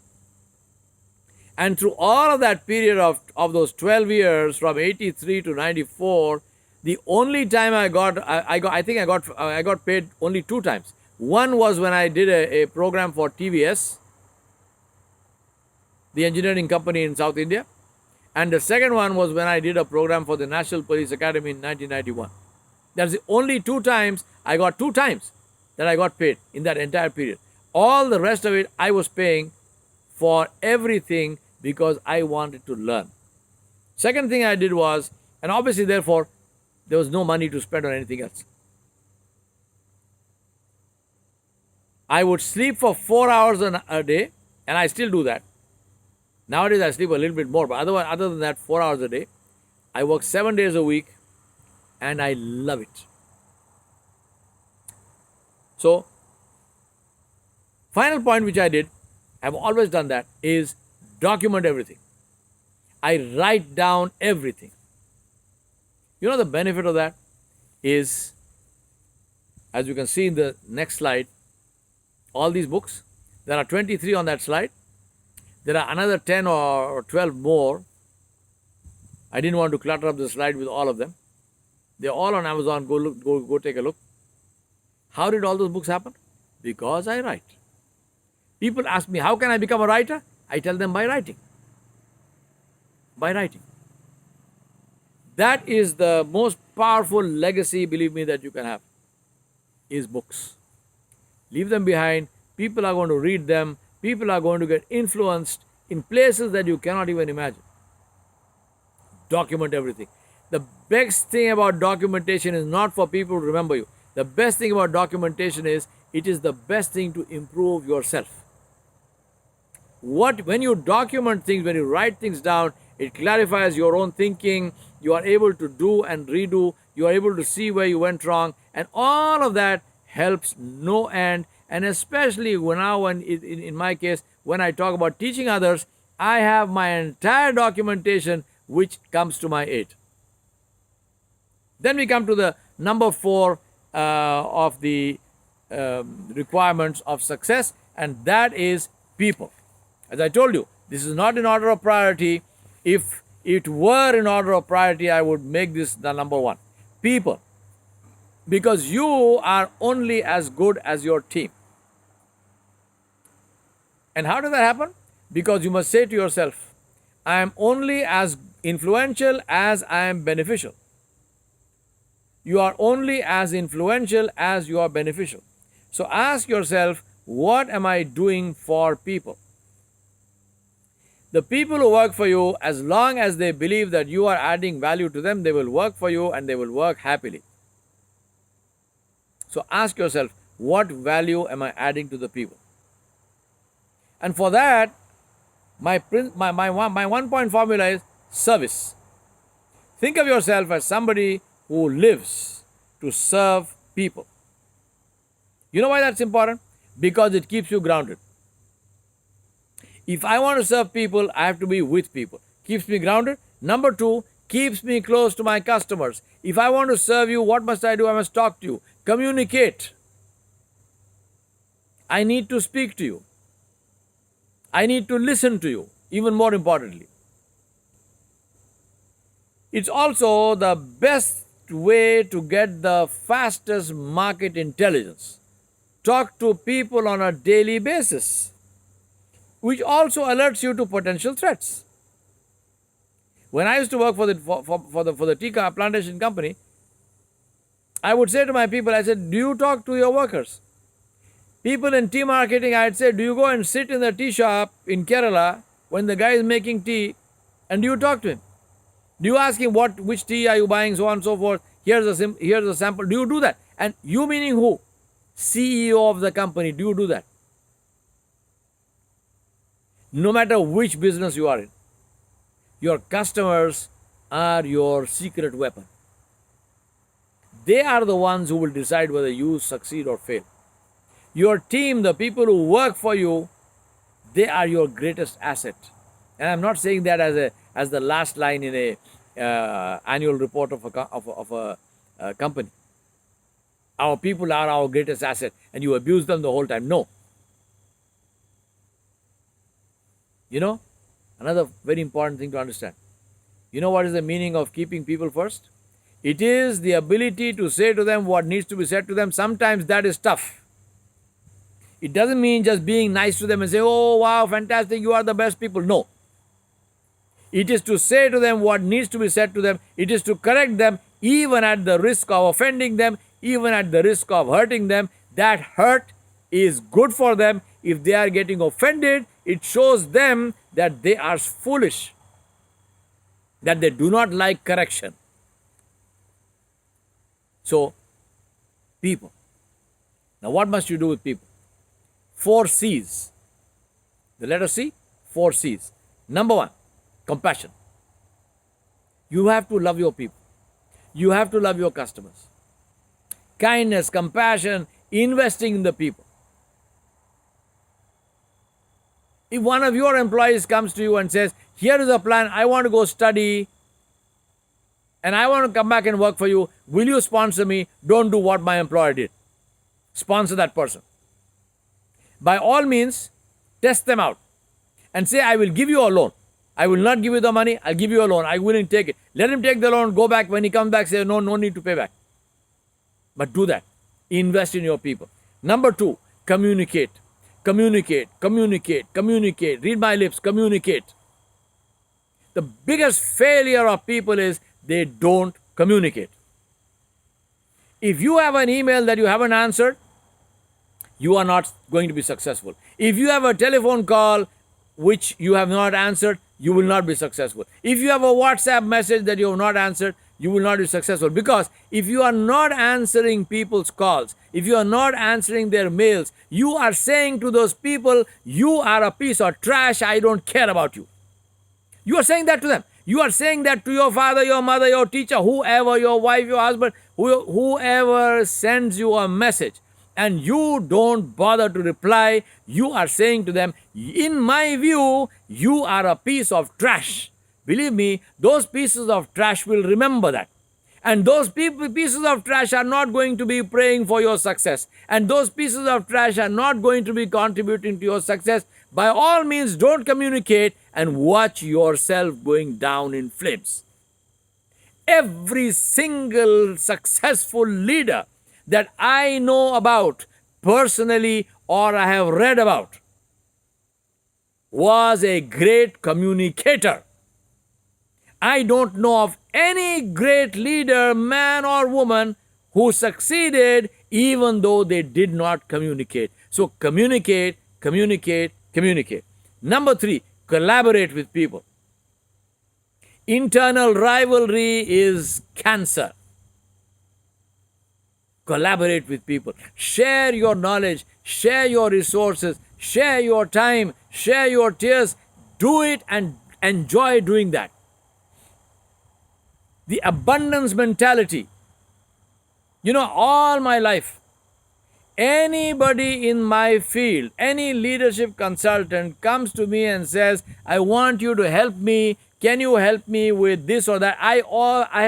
And through all of that period of those 12 years, from 83 to 94, the only time I got paid only 2 times. One was when I did a program for TVS, the engineering company in South India. And the second one was when I did a program for the National Police Academy in 1991. That's the only 2 times I got 2 times that I got paid in that entire period. All the rest of it I was paying for everything because I wanted to learn. Second thing I did was, and obviously therefore, there was no money to spend on anything else. I would sleep for 4 hours a day, and I still do that. Nowadays I sleep a little bit more, but other than that, 4 hours a day. I work 7 days a week, and I love it. So, final point which I did, I've always done that, is document everything. I write down everything. You know the benefit of that is, as you can see in the next slide, all these books, there are 23 on that slide. There are another 10 or 12 more. I didn't want to clutter up the slide with all of them. They're all on Amazon. Go take a look. How did all those books happen? Because I write. People ask me, how can I become a writer? I tell them, by writing. By writing. That is the most powerful legacy, believe me, that you can have, is books. Leave them behind. People are going to read them. People are going to get influenced in places that you cannot even imagine. Document everything. The best thing about documentation is not for people to remember you. The best thing about documentation is, it is the best thing to improve yourself. When you document things, when you write things down, it clarifies your own thinking. You are able to do and redo. You are able to see where you went wrong. And all of that helps no end. And especially in my case, when I talk about teaching others, I have my entire documentation which comes to my aid. Then we come to the number 4 of the requirements of success, and that is people. As I told you, this is not in order of priority. If it were in order of priority, I would make this the number 1. People. Because you are only as good as your team. And how does that happen? Because you must say to yourself, I am only as influential as I am beneficial. You are only as influential as you are beneficial. So ask yourself, what am I doing for people? The people who work for you, as long as they believe that you are adding value to them, they will work for you and they will work happily. So ask yourself, what value am I adding to the people? And for that, my 1-point formula is service. Think of yourself as somebody who lives to serve people. You know why that's important? Because it keeps you grounded. If I want to serve people, I have to be with people. Keeps me grounded. Number 2, keeps me close to my customers. If I want to serve you, what must I do? I must talk to you. Communicate. I need to speak to you. I need to listen to you, even more importantly. It's also the best way to get the fastest market intelligence. Talk to people on a daily basis, which also alerts you to potential threats. When I used to work for the tea plantation company, I would say to my people, I said, do you talk to your workers? People in tea marketing, I'd say, do you go and sit in the tea shop in Kerala when the guy is making tea, and do you talk to him? Do you ask him which tea are you buying, so on and so forth? Here's a sample. Do you do that? And you meaning who? CEO of the company. Do you do that? No matter which business you are in, your customers are your secret weapon. They are the ones who will decide whether you succeed or fail. Your team, the people who work for you, they are your greatest asset. And I'm not saying that as the last line in a annual report of a company. Our people are our greatest asset, and you abuse them the whole time. No. You know, another very important thing to understand. You know what is the meaning of keeping people first? It is the ability to say to them what needs to be said to them. Sometimes that is tough. It doesn't mean just being nice to them and say, oh, wow, fantastic, you are the best people. No. It is to say to them what needs to be said to them. It is to correct them, even at the risk of offending them, even at the risk of hurting them. That hurt is good for them. If they are getting offended, it shows them that they are foolish, that they do not like correction. So, people. Now, what must you do with people? 4 C's. The letter C, 4 C's. Number 1, compassion. You have to love your people. You have to love your customers. Kindness, compassion, investing in the people. If one of your employees comes to you and says, here is a plan, I want to go study and I want to come back and work for you, will you sponsor me? Don't do what my employer did. Sponsor that person. By all means, test them out and say, I will give you a loan. I will not give you the money, I'll give you a loan. I will take it. Let him take the loan, go back. When he comes back, say, no need to pay back. But do that. Invest in your people. Number 2, communicate. Communicate, communicate, communicate. Read my lips, communicate. The biggest failure of people is they don't communicate. If you have an email that you haven't answered, you are not going to be successful. If you have a telephone call which you have not answered, you will not be successful. If you have a WhatsApp message that you have not answered, you will not be successful. Because if you are not answering people's calls, if you are not answering their mails, you are saying to those people, you are a piece of trash, I don't care about you. You are saying that to them. You are saying that to your father, your mother, your teacher, whoever, your wife, your husband, whoever sends you a message and you don't bother to reply, you are saying to them, in my view, you are a piece of trash believe me, those pieces of trash will remember that. And those pieces of trash are not going to be praying for your success. And those pieces of trash are not going to be contributing to your success. By all means, don't communicate and watch yourself going down in flames. Every single successful leader that I know about personally or I have read about was a great communicator. I don't know of any great leader, man or woman, who succeeded even though they did not communicate. So communicate, communicate, communicate. Number 3, collaborate with people. Internal rivalry is cancer. Collaborate with people. Share your knowledge, share your resources, share your time, share your tears. Do it and enjoy doing that. The abundance mentality. All my life, anybody in my field, any leadership consultant comes to me and says, I want you to help me. Can you help me with this or that? I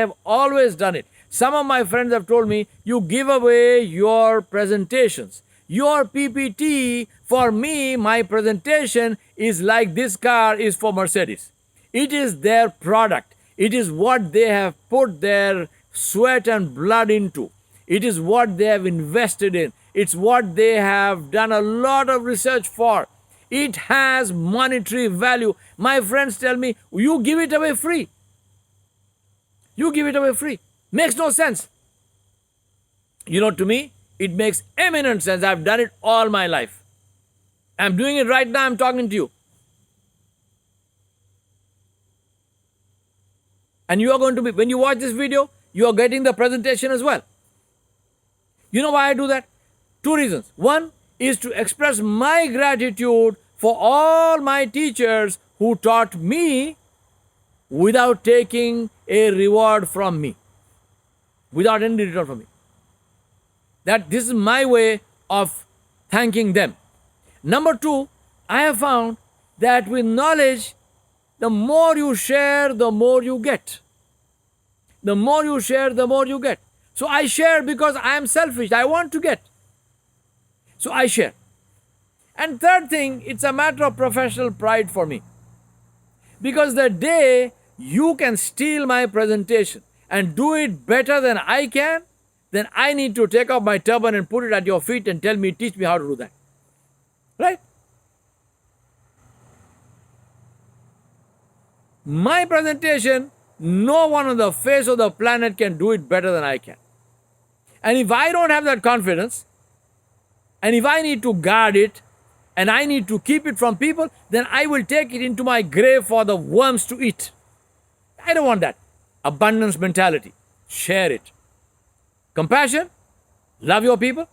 have always done it. Some of my friends have told me, you give away your presentations. Your PPT, for me, my presentation is like this car is for Mercedes. It is their product. It is what they have put their sweat and blood into. It is what they have invested in. It's what they have done a lot of research for. It has monetary value. My friends tell me, you give it away free. You give it away free. Makes no sense. To me, it makes eminent sense. I've done it all my life. I'm doing it right now. I'm talking to you. And you are going to be, when you watch this video, you are getting the presentation as well. You know why I do that? 2 reasons. One is to express my gratitude for all my teachers who taught me without taking a reward from me. Without any return from me. That this is my way of thanking them. Number 2, I have found that with knowledge, the more you share, the more you get. The more you share, the more you get. So I share because I am selfish. I want to get. So I share. And third thing, it's a matter of professional pride for me. Because the day you can steal my presentation and do it better than I can, then I need to take off my turban and put it at your feet and teach me how to do that. Right? My presentation, no one on the face of the planet can do it better than I can. And if I don't have that confidence, and if I need to guard it, and I need to keep it from people, then I will take it into my grave for the worms to eat. I don't want that. Abundance mentality. Share it. Compassion. Love your people.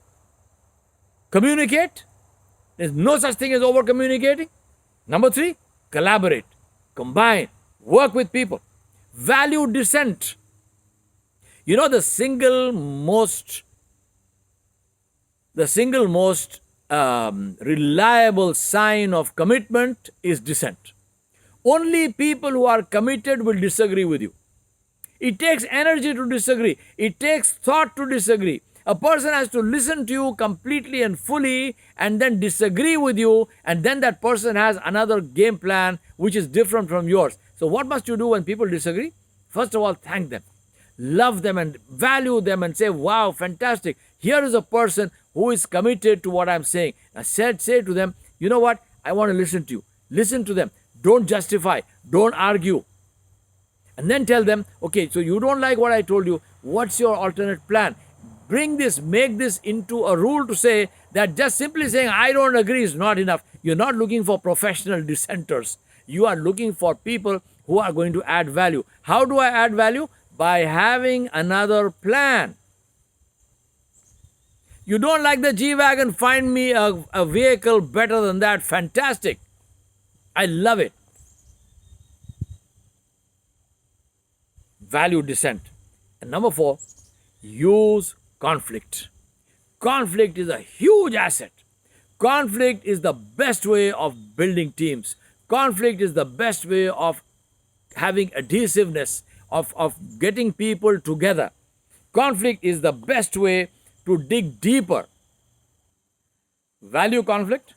Communicate. There's no such thing as over communicating. Number 3, collaborate. Combine. Work with people. Value dissent. The single most reliable sign of commitment is dissent. Only people who are committed will disagree with you. It takes energy to disagree. It takes thought to disagree. A person has to listen to you completely and fully and then disagree with you, and then that person has another game plan which is different from yours. So what must you do when people disagree? First of all, thank them. Love them and value them and say, wow, fantastic. Here is a person who is committed to what I'm saying. I say to them, you know what? I want to listen to you. Listen to them. Don't justify. Don't argue. And then tell them, okay, so you don't like what I told you. What's your alternate plan? Bring this, make this into a rule to say that just simply saying I don't agree is not enough. You're not looking for professional dissenters. You are looking for people who are going to add value. How do I add value? By having another plan. You don't like the G-Wagon? Find me a vehicle better than that. Fantastic. I love it. Value dissent. And number 4, use conflict. Conflict is a huge asset. Conflict is the best way of building teams. Conflict is the best way of having adhesiveness, of getting people together. Conflict is the best way to dig deeper. Value conflict,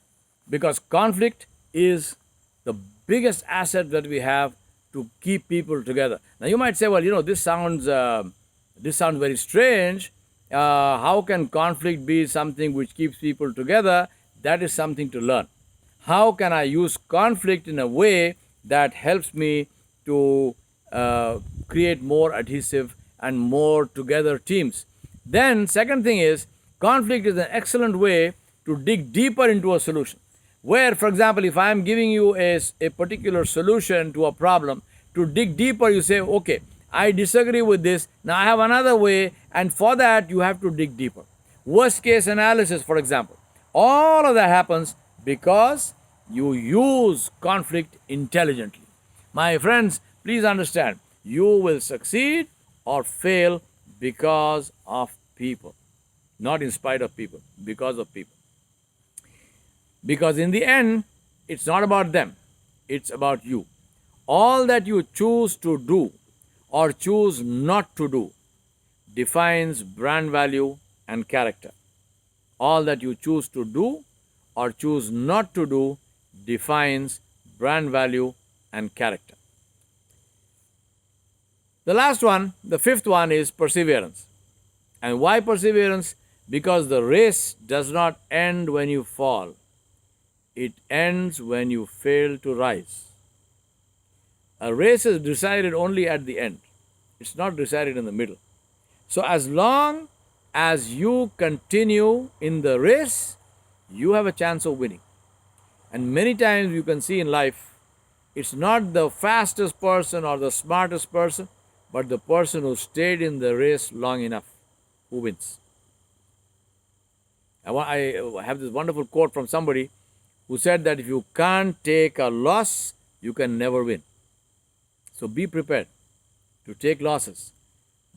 because conflict is the biggest asset that we have to keep people together. Now you might say, well, this sounds very strange. How can conflict be something which keeps people together? That is something to learn. How can I use conflict in a way that helps me to create more adhesive and more together teams? Then second thing is, conflict is an excellent way to dig deeper into a solution. Where, for example, if I am giving you a particular solution to a problem, to dig deeper, you say, okay, I disagree with this. Now I have another way, and for that, you have to dig deeper. Worst case analysis, for example. All of that happens because you use conflict intelligently. My friends, please understand, you will succeed or fail because of people. Not in spite of people, because of people. Because in the end, it's not about them, it's about you. All that you choose to do or choose not to do defines brand value and character. All that you choose to do or choose not to do defines brand value and character. The last one, the fifth one, is perseverance. And why perseverance? Because the race does not end when you fall. It ends when you fail to rise. A race is decided only at the end. It's not decided in the middle. So as long as you continue in the race, you have a chance of winning. And many times you can see in life, it's not the fastest person or the smartest person, but the person who stayed in the race long enough who wins. I have this wonderful quote from somebody who said that if you can't take a loss, you can never win. So be prepared to take losses,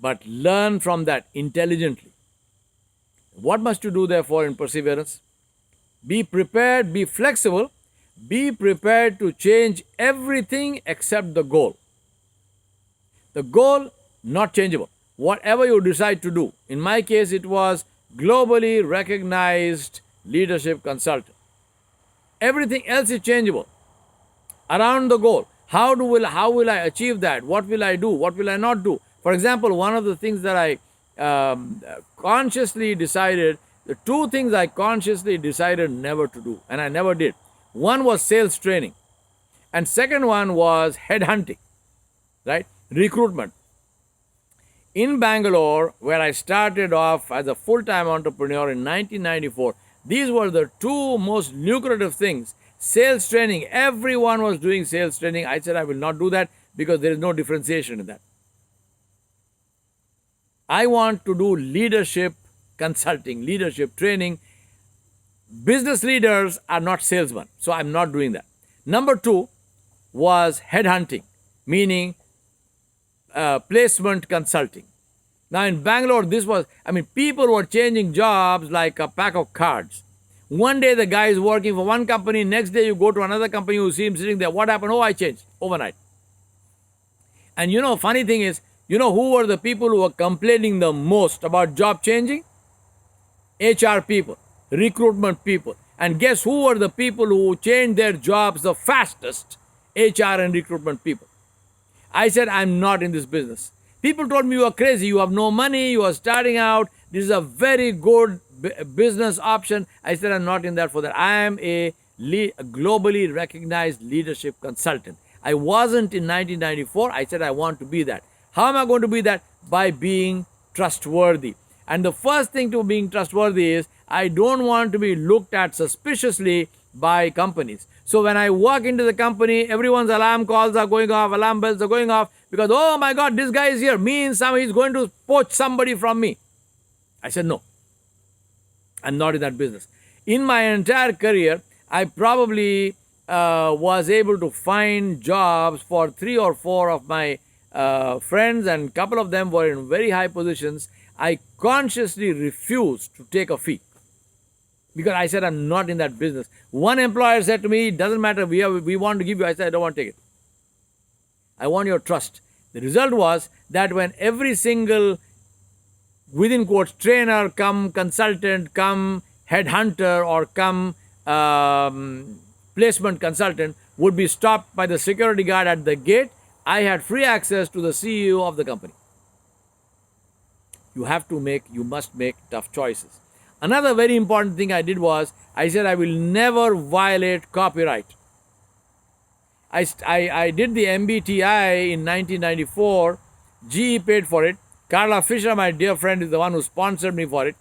but learn from that intelligently. What must you do, therefore, in perseverance? Be prepared, be flexible, be prepared to change everything except the goal. The goal, not changeable. Whatever you decide to do. In my case, it was globally recognized leadership consultant. Everything else is changeable around the goal. How will I achieve that? What will I do? What will I not do? For example, one of the things that I consciously decided, the two things I consciously decided never to do, and I never did. One was sales training, and second one was headhunting, right? Recruitment. In Bangalore, where I started off as a full-time entrepreneur in 1994, these were the two most lucrative things. Sales training, everyone was doing sales training. I said I will not do that because there is no differentiation in that. I want to do leadership consulting, leadership training. Business leaders are not salesmen, so I'm not doing that. Number two was headhunting, meaning placement consulting. Now in Bangalore, people were changing jobs like a pack of cards. One day the guy is working for one company, next day you go to another company, you see him sitting there. What happened? Oh, I changed overnight. And funny thing is, who were the people who were complaining the most about job changing? HR people, recruitment people. And guess who were the people who changed their jobs the fastest? HR and recruitment people. I said, I'm not in this business. People told me, you are crazy, you have no money, you are starting out, this is a very good business option. I said, I'm not in that for that. I am a globally recognized leadership consultant. I wasn't in 1994. I said, I want to be that. How am I going to be that? By being trustworthy. And the first thing to being trustworthy is, I don't want to be looked at suspiciously by companies. So when I walk into the company, everyone's alarm calls are going off, alarm bells are going off, because, oh my God, this guy is here. Means he's going to poach somebody from me. I said, no, I'm not in that business. In my entire career, I probably was able to find jobs for 3 or 4 of my friends, and a couple of them were in very high positions. I consciously refused to take a fee because I said, I'm not in that business. One employer said to me, it doesn't matter, we want to give you. I said, I don't want to take it. I want your trust. The result was that when every single, within quotes, trainer, come consultant, come headhunter, or come placement consultant would be stopped by the security guard at the gate, I had free access to the CEO of the company. You must make tough choices. Another very important thing I did was, I said I will never violate copyright. I did the MBTI in 1994. GE paid for it. Carla Fisher, my dear friend, is the one who sponsored me for it.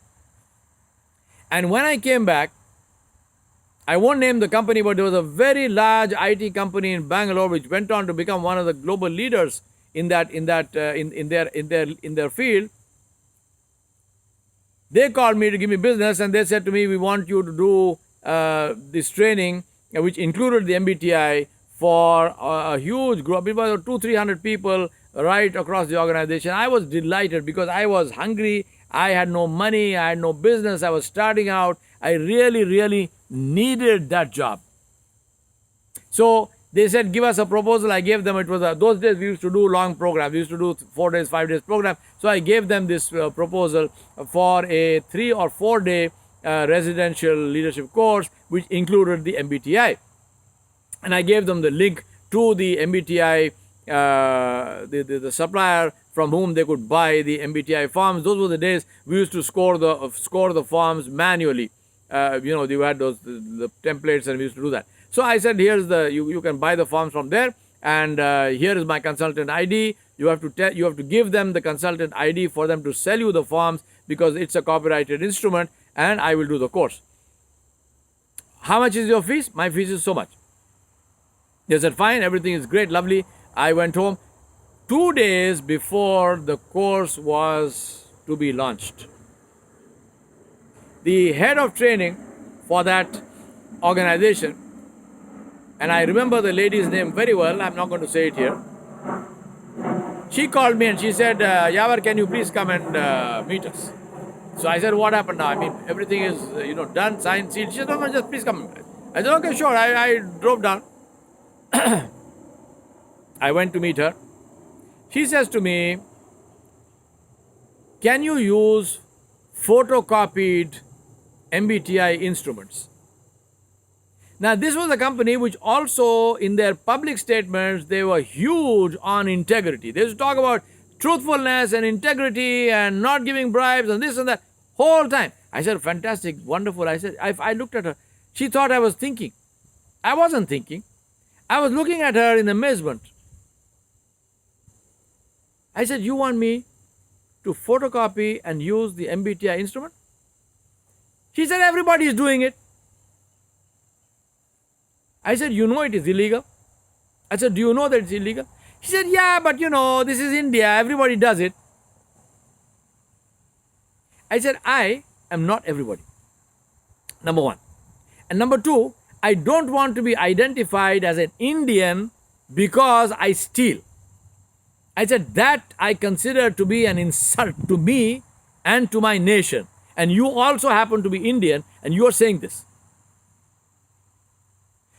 And when I came back, I won't name the company, but there was a very large IT company in Bangalore which went on to become one of the global leaders in their field. They called me to give me business, and they said to me, we want you to do this training, which included the MBTI, for a huge group, about 200-300 people right across the organization. I was delighted because I was hungry. I had no money. I had no business. I was starting out. I really, really needed that job. So they said, give us a proposal. I gave them, it was those days we used to do long programs. We used to do 4 days, 5 days program. So I gave them this proposal for a 3 or 4 day residential leadership course, which included the MBTI. And I gave them the link to the MBTI, the supplier from whom they could buy the MBTI forms. Those were the days we used to score the forms manually. You had the templates, and we used to do that. So I said, here's you can buy the forms from there, and here is my consultant ID. You have to give them the consultant ID for them to sell you the forms, because it's a copyrighted instrument, and I will do the course. How much is your fees? My fees is so much. They said, fine, everything is great, lovely. I went home. 2 days before the course was to be launched, the head of training for that organization, and I remember the lady's name very well, I'm not going to say it here, she called me and she said, Yavar, can you please come and meet us? So I said, what happened now? I mean, everything is done, signed, sealed. She said, no, just please come. I said, okay, sure. I drove down. I went to meet her. She says to me, can you use photocopied MBTI instruments? Now, this was a company which also, in their public statements, they were huge on integrity. They used to talk about truthfulness and integrity and not giving bribes and this and that whole time. I said, fantastic, wonderful. I said, I looked at her. She thought I was thinking. I wasn't thinking. I was looking at her in amazement. I said, you want me to photocopy and use the MBTI instrument? She said, everybody is doing it. I said, you know it is illegal? I said, do you know that it's illegal? She said, yeah, but this is India. Everybody does it. I said, I am not everybody. Number one. And number two, I don't want to be identified as an Indian because I steal. I said, that I consider to be an insult to me and to my nation. And you also happen to be Indian, and you are saying this.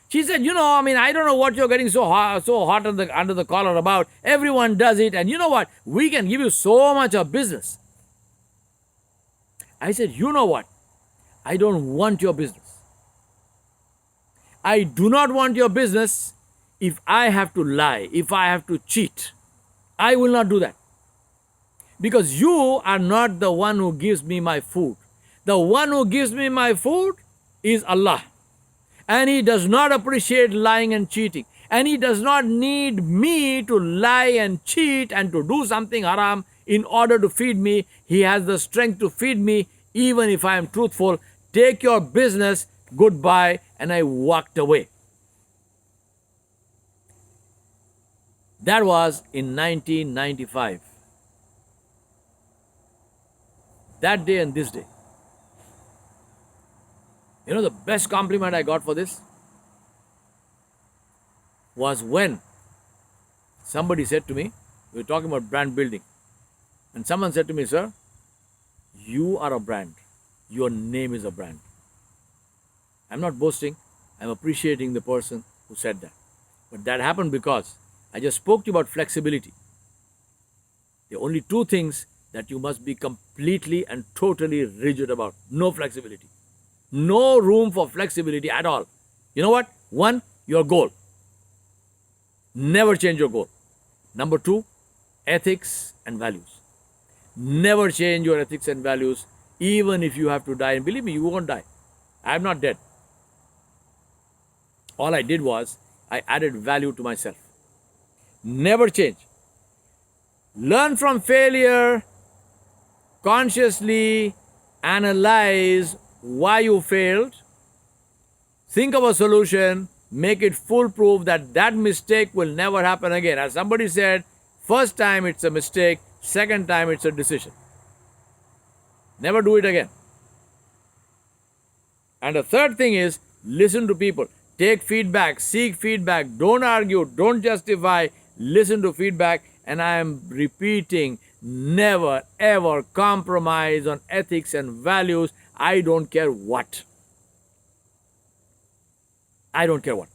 She said, I don't know what you're getting so hot under the collar about. Everyone does it, and you know what? We can give you so much of business. I said, you know what? I don't want your business. I do not want your business if I have to lie, if I have to cheat. I will not do that. Because you are not the one who gives me my food. The one who gives me my food is Allah. And He does not appreciate lying and cheating. And He does not need me to lie and cheat and to do something haram in order to feed me. He has the strength to feed me even if I am truthful. Take your business, goodbye. And I walked away. That was in 1995. That day and this day. The best compliment I got for this was when somebody said to me, we were talking about brand building, and someone said to me, sir, you are a brand. Your name is a brand. I'm not boasting. I'm appreciating the person who said that. But that happened because I just spoke to you about flexibility. The only two things that you must be completely and totally rigid about. No flexibility. No room for flexibility at all. You know what? One, your goal. Never change your goal. Number two, ethics and values. Never change your ethics and values, even if you have to die. And believe me, you won't die. I'm not dead. All I did was I added value to myself. Never change. Learn from failure. Consciously analyze why you failed. Think of a solution. Make it foolproof that that mistake will never happen again. As somebody said, first time it's a mistake, second time it's a decision. Never do it again. And the third thing is listen to people. Take feedback, seek feedback, don't argue, don't justify, listen to feedback. And I am repeating, never ever compromise on ethics and values. I don't care what. I don't care what.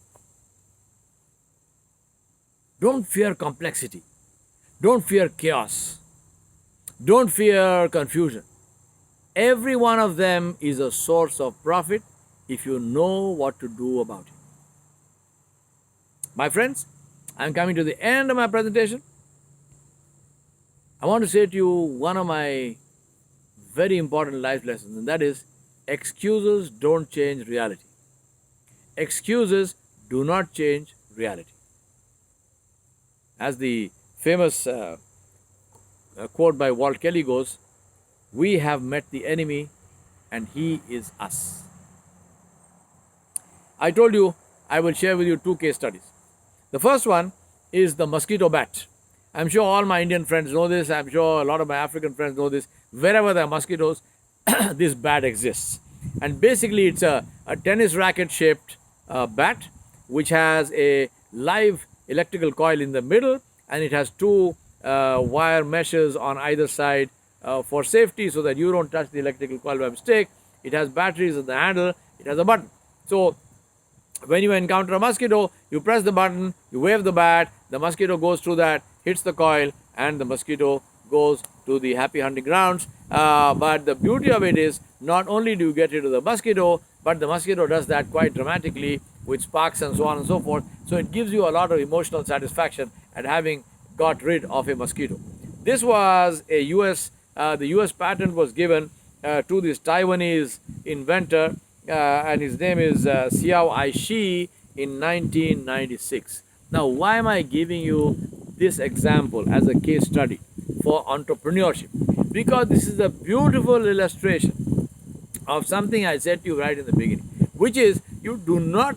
Don't fear complexity. Don't fear chaos. Don't fear confusion. Every one of them is a source of profit if you know what to do about it. My friends, I'm coming to the end of my presentation. I want to say to you one of my very important life lessons, and that is excuses don't change reality. Excuses do not change reality. As the famous quote by Walt Kelly goes, we have met the enemy and he is us. I told you I will share with you two case studies. The first one is the mosquito bat. I'm sure all my Indian friends know this. I'm sure a lot of my African friends know this. Wherever there are mosquitoes, this bat exists. And basically it's a tennis racket shaped bat which has a live electrical coil in the middle, and it has two wire meshes on either side for safety so that you don't touch the electrical coil by mistake. It has batteries at the handle. It has a button. So when you encounter a mosquito, you press the button, you wave the bat, the mosquito goes through that, hits the coil, and the mosquito goes to the happy hunting grounds. But the beauty of it is not only do you get rid of the mosquito, but the mosquito does that quite dramatically with sparks and so on and so forth. So it gives you a lot of emotional satisfaction at having got rid of a mosquito. This was a the US patent was given to this Taiwanese inventor, and his name is Xiao Aishi in 1996. Now, why am I giving you this example as a case study for entrepreneurship? Because this is a beautiful illustration of something I said to you right in the beginning, which is you do not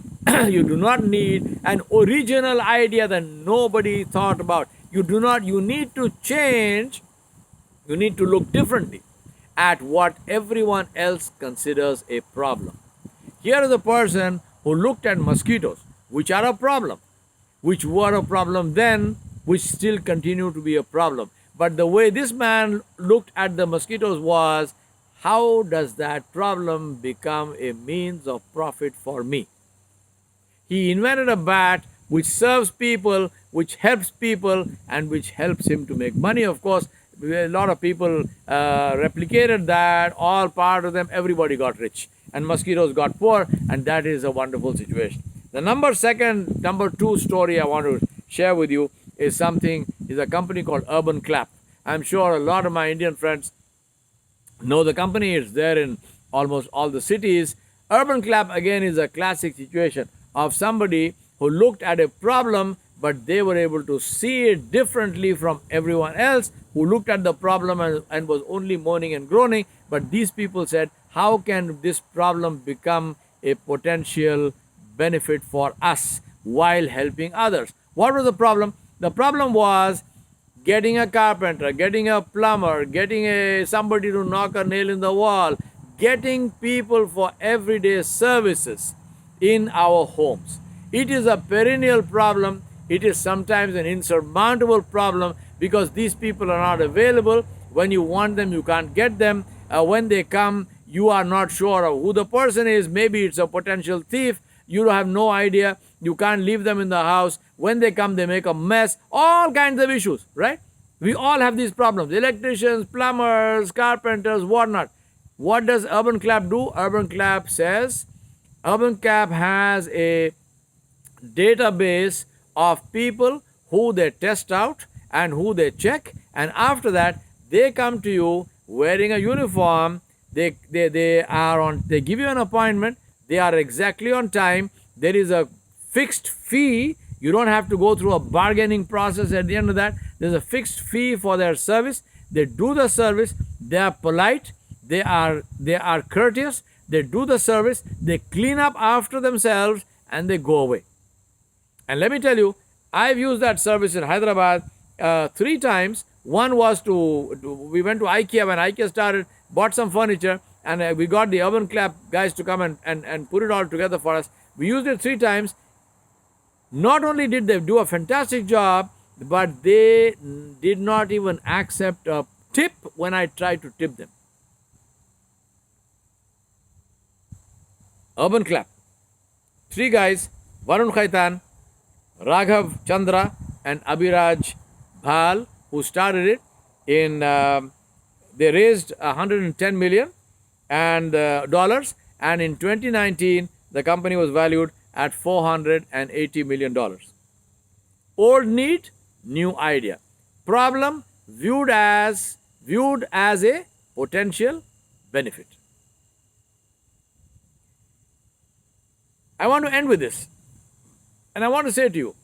need an original idea that nobody thought about. You need to change, you need to look differently at what everyone else considers a problem. Here is a person who looked at mosquitoes, which are a problem, which were a problem then, which still continue to be a problem. But the way this man looked at the mosquitoes was, how does that problem become a means of profit for me? He invented a bat which serves people, which helps people, and which helps him to make money. Of course, a lot of people replicated that, all part of them, everybody got rich. And mosquitoes got poor, and that is a wonderful situation. The number two story I want to share with you is a company called Urban Clap. I'm sure a lot of my Indian friends know the company. It's there in almost all the cities. Urban Clap again is a classic situation of somebody who looked at a problem, but they were able to see it differently from everyone else who looked at the problem and was only moaning and groaning. But these people said, how can this problem become a potential benefit for us while helping others? What was the problem? The problem was getting a carpenter, getting a plumber, getting somebody to knock a nail in the wall, getting people for everyday services in our homes. It is a perennial problem. It is sometimes an insurmountable problem because these people are not available. When you want them, you can't get them. When they come, you are not sure of who the person is. Maybe it's a potential thief. You have no idea. You can't leave them in the house. When they come, they make a mess. All kinds of issues, right? We all have these problems. Electricians, plumbers, carpenters, whatnot. What does Urban Clap do? Urban Clap says, Urban Clap has a database of people who they test out and who they check, and after that they come to you wearing a uniform. They give you an appointment. They are exactly on time. There is a fixed fee. You don't have to go through a bargaining process at the end of that. There's a fixed fee for their service. They do the service. They are polite. They are courteous. They do the service. They clean up after themselves and they go away. And let me tell you, I've used that service in Hyderabad 3 times. One was we went to IKEA when IKEA started, bought some furniture, and we got the Urban Clap guys to come and put it all together for us. We used it 3 times. Not only did they do a fantastic job, but they did not even accept a tip when I tried to tip them. Urban Clap. 3 guys, Varun Khaitan, Raghav Chandra and Abhiraj Bhal, who started it in, they raised $110 million dollars, and in 2019 the company was valued at $480 million. Old need, new idea. Problem viewed as a potential benefit. I want to end with this. And I want to say to you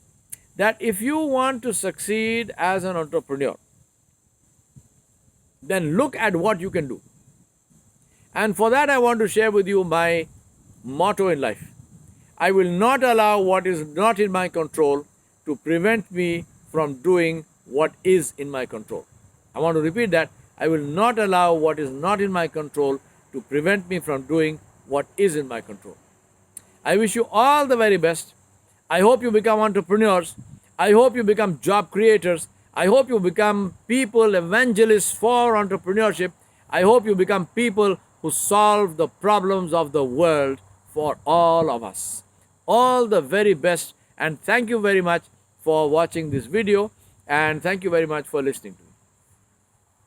that if you want to succeed as an entrepreneur, then look at what you can do. And for that, I want to share with you my motto in life. I will not allow what is not in my control to prevent me from doing what is in my control. I want to repeat that. I will not allow what is not in my control to prevent me from doing what is in my control. I wish you all the very best. I hope you become entrepreneurs. I hope you become job creators. I hope you become people, evangelists for entrepreneurship. I hope you become people who solve the problems of the world for all of us. All the very best, and thank you very much for watching this video, and thank you very much for listening to me.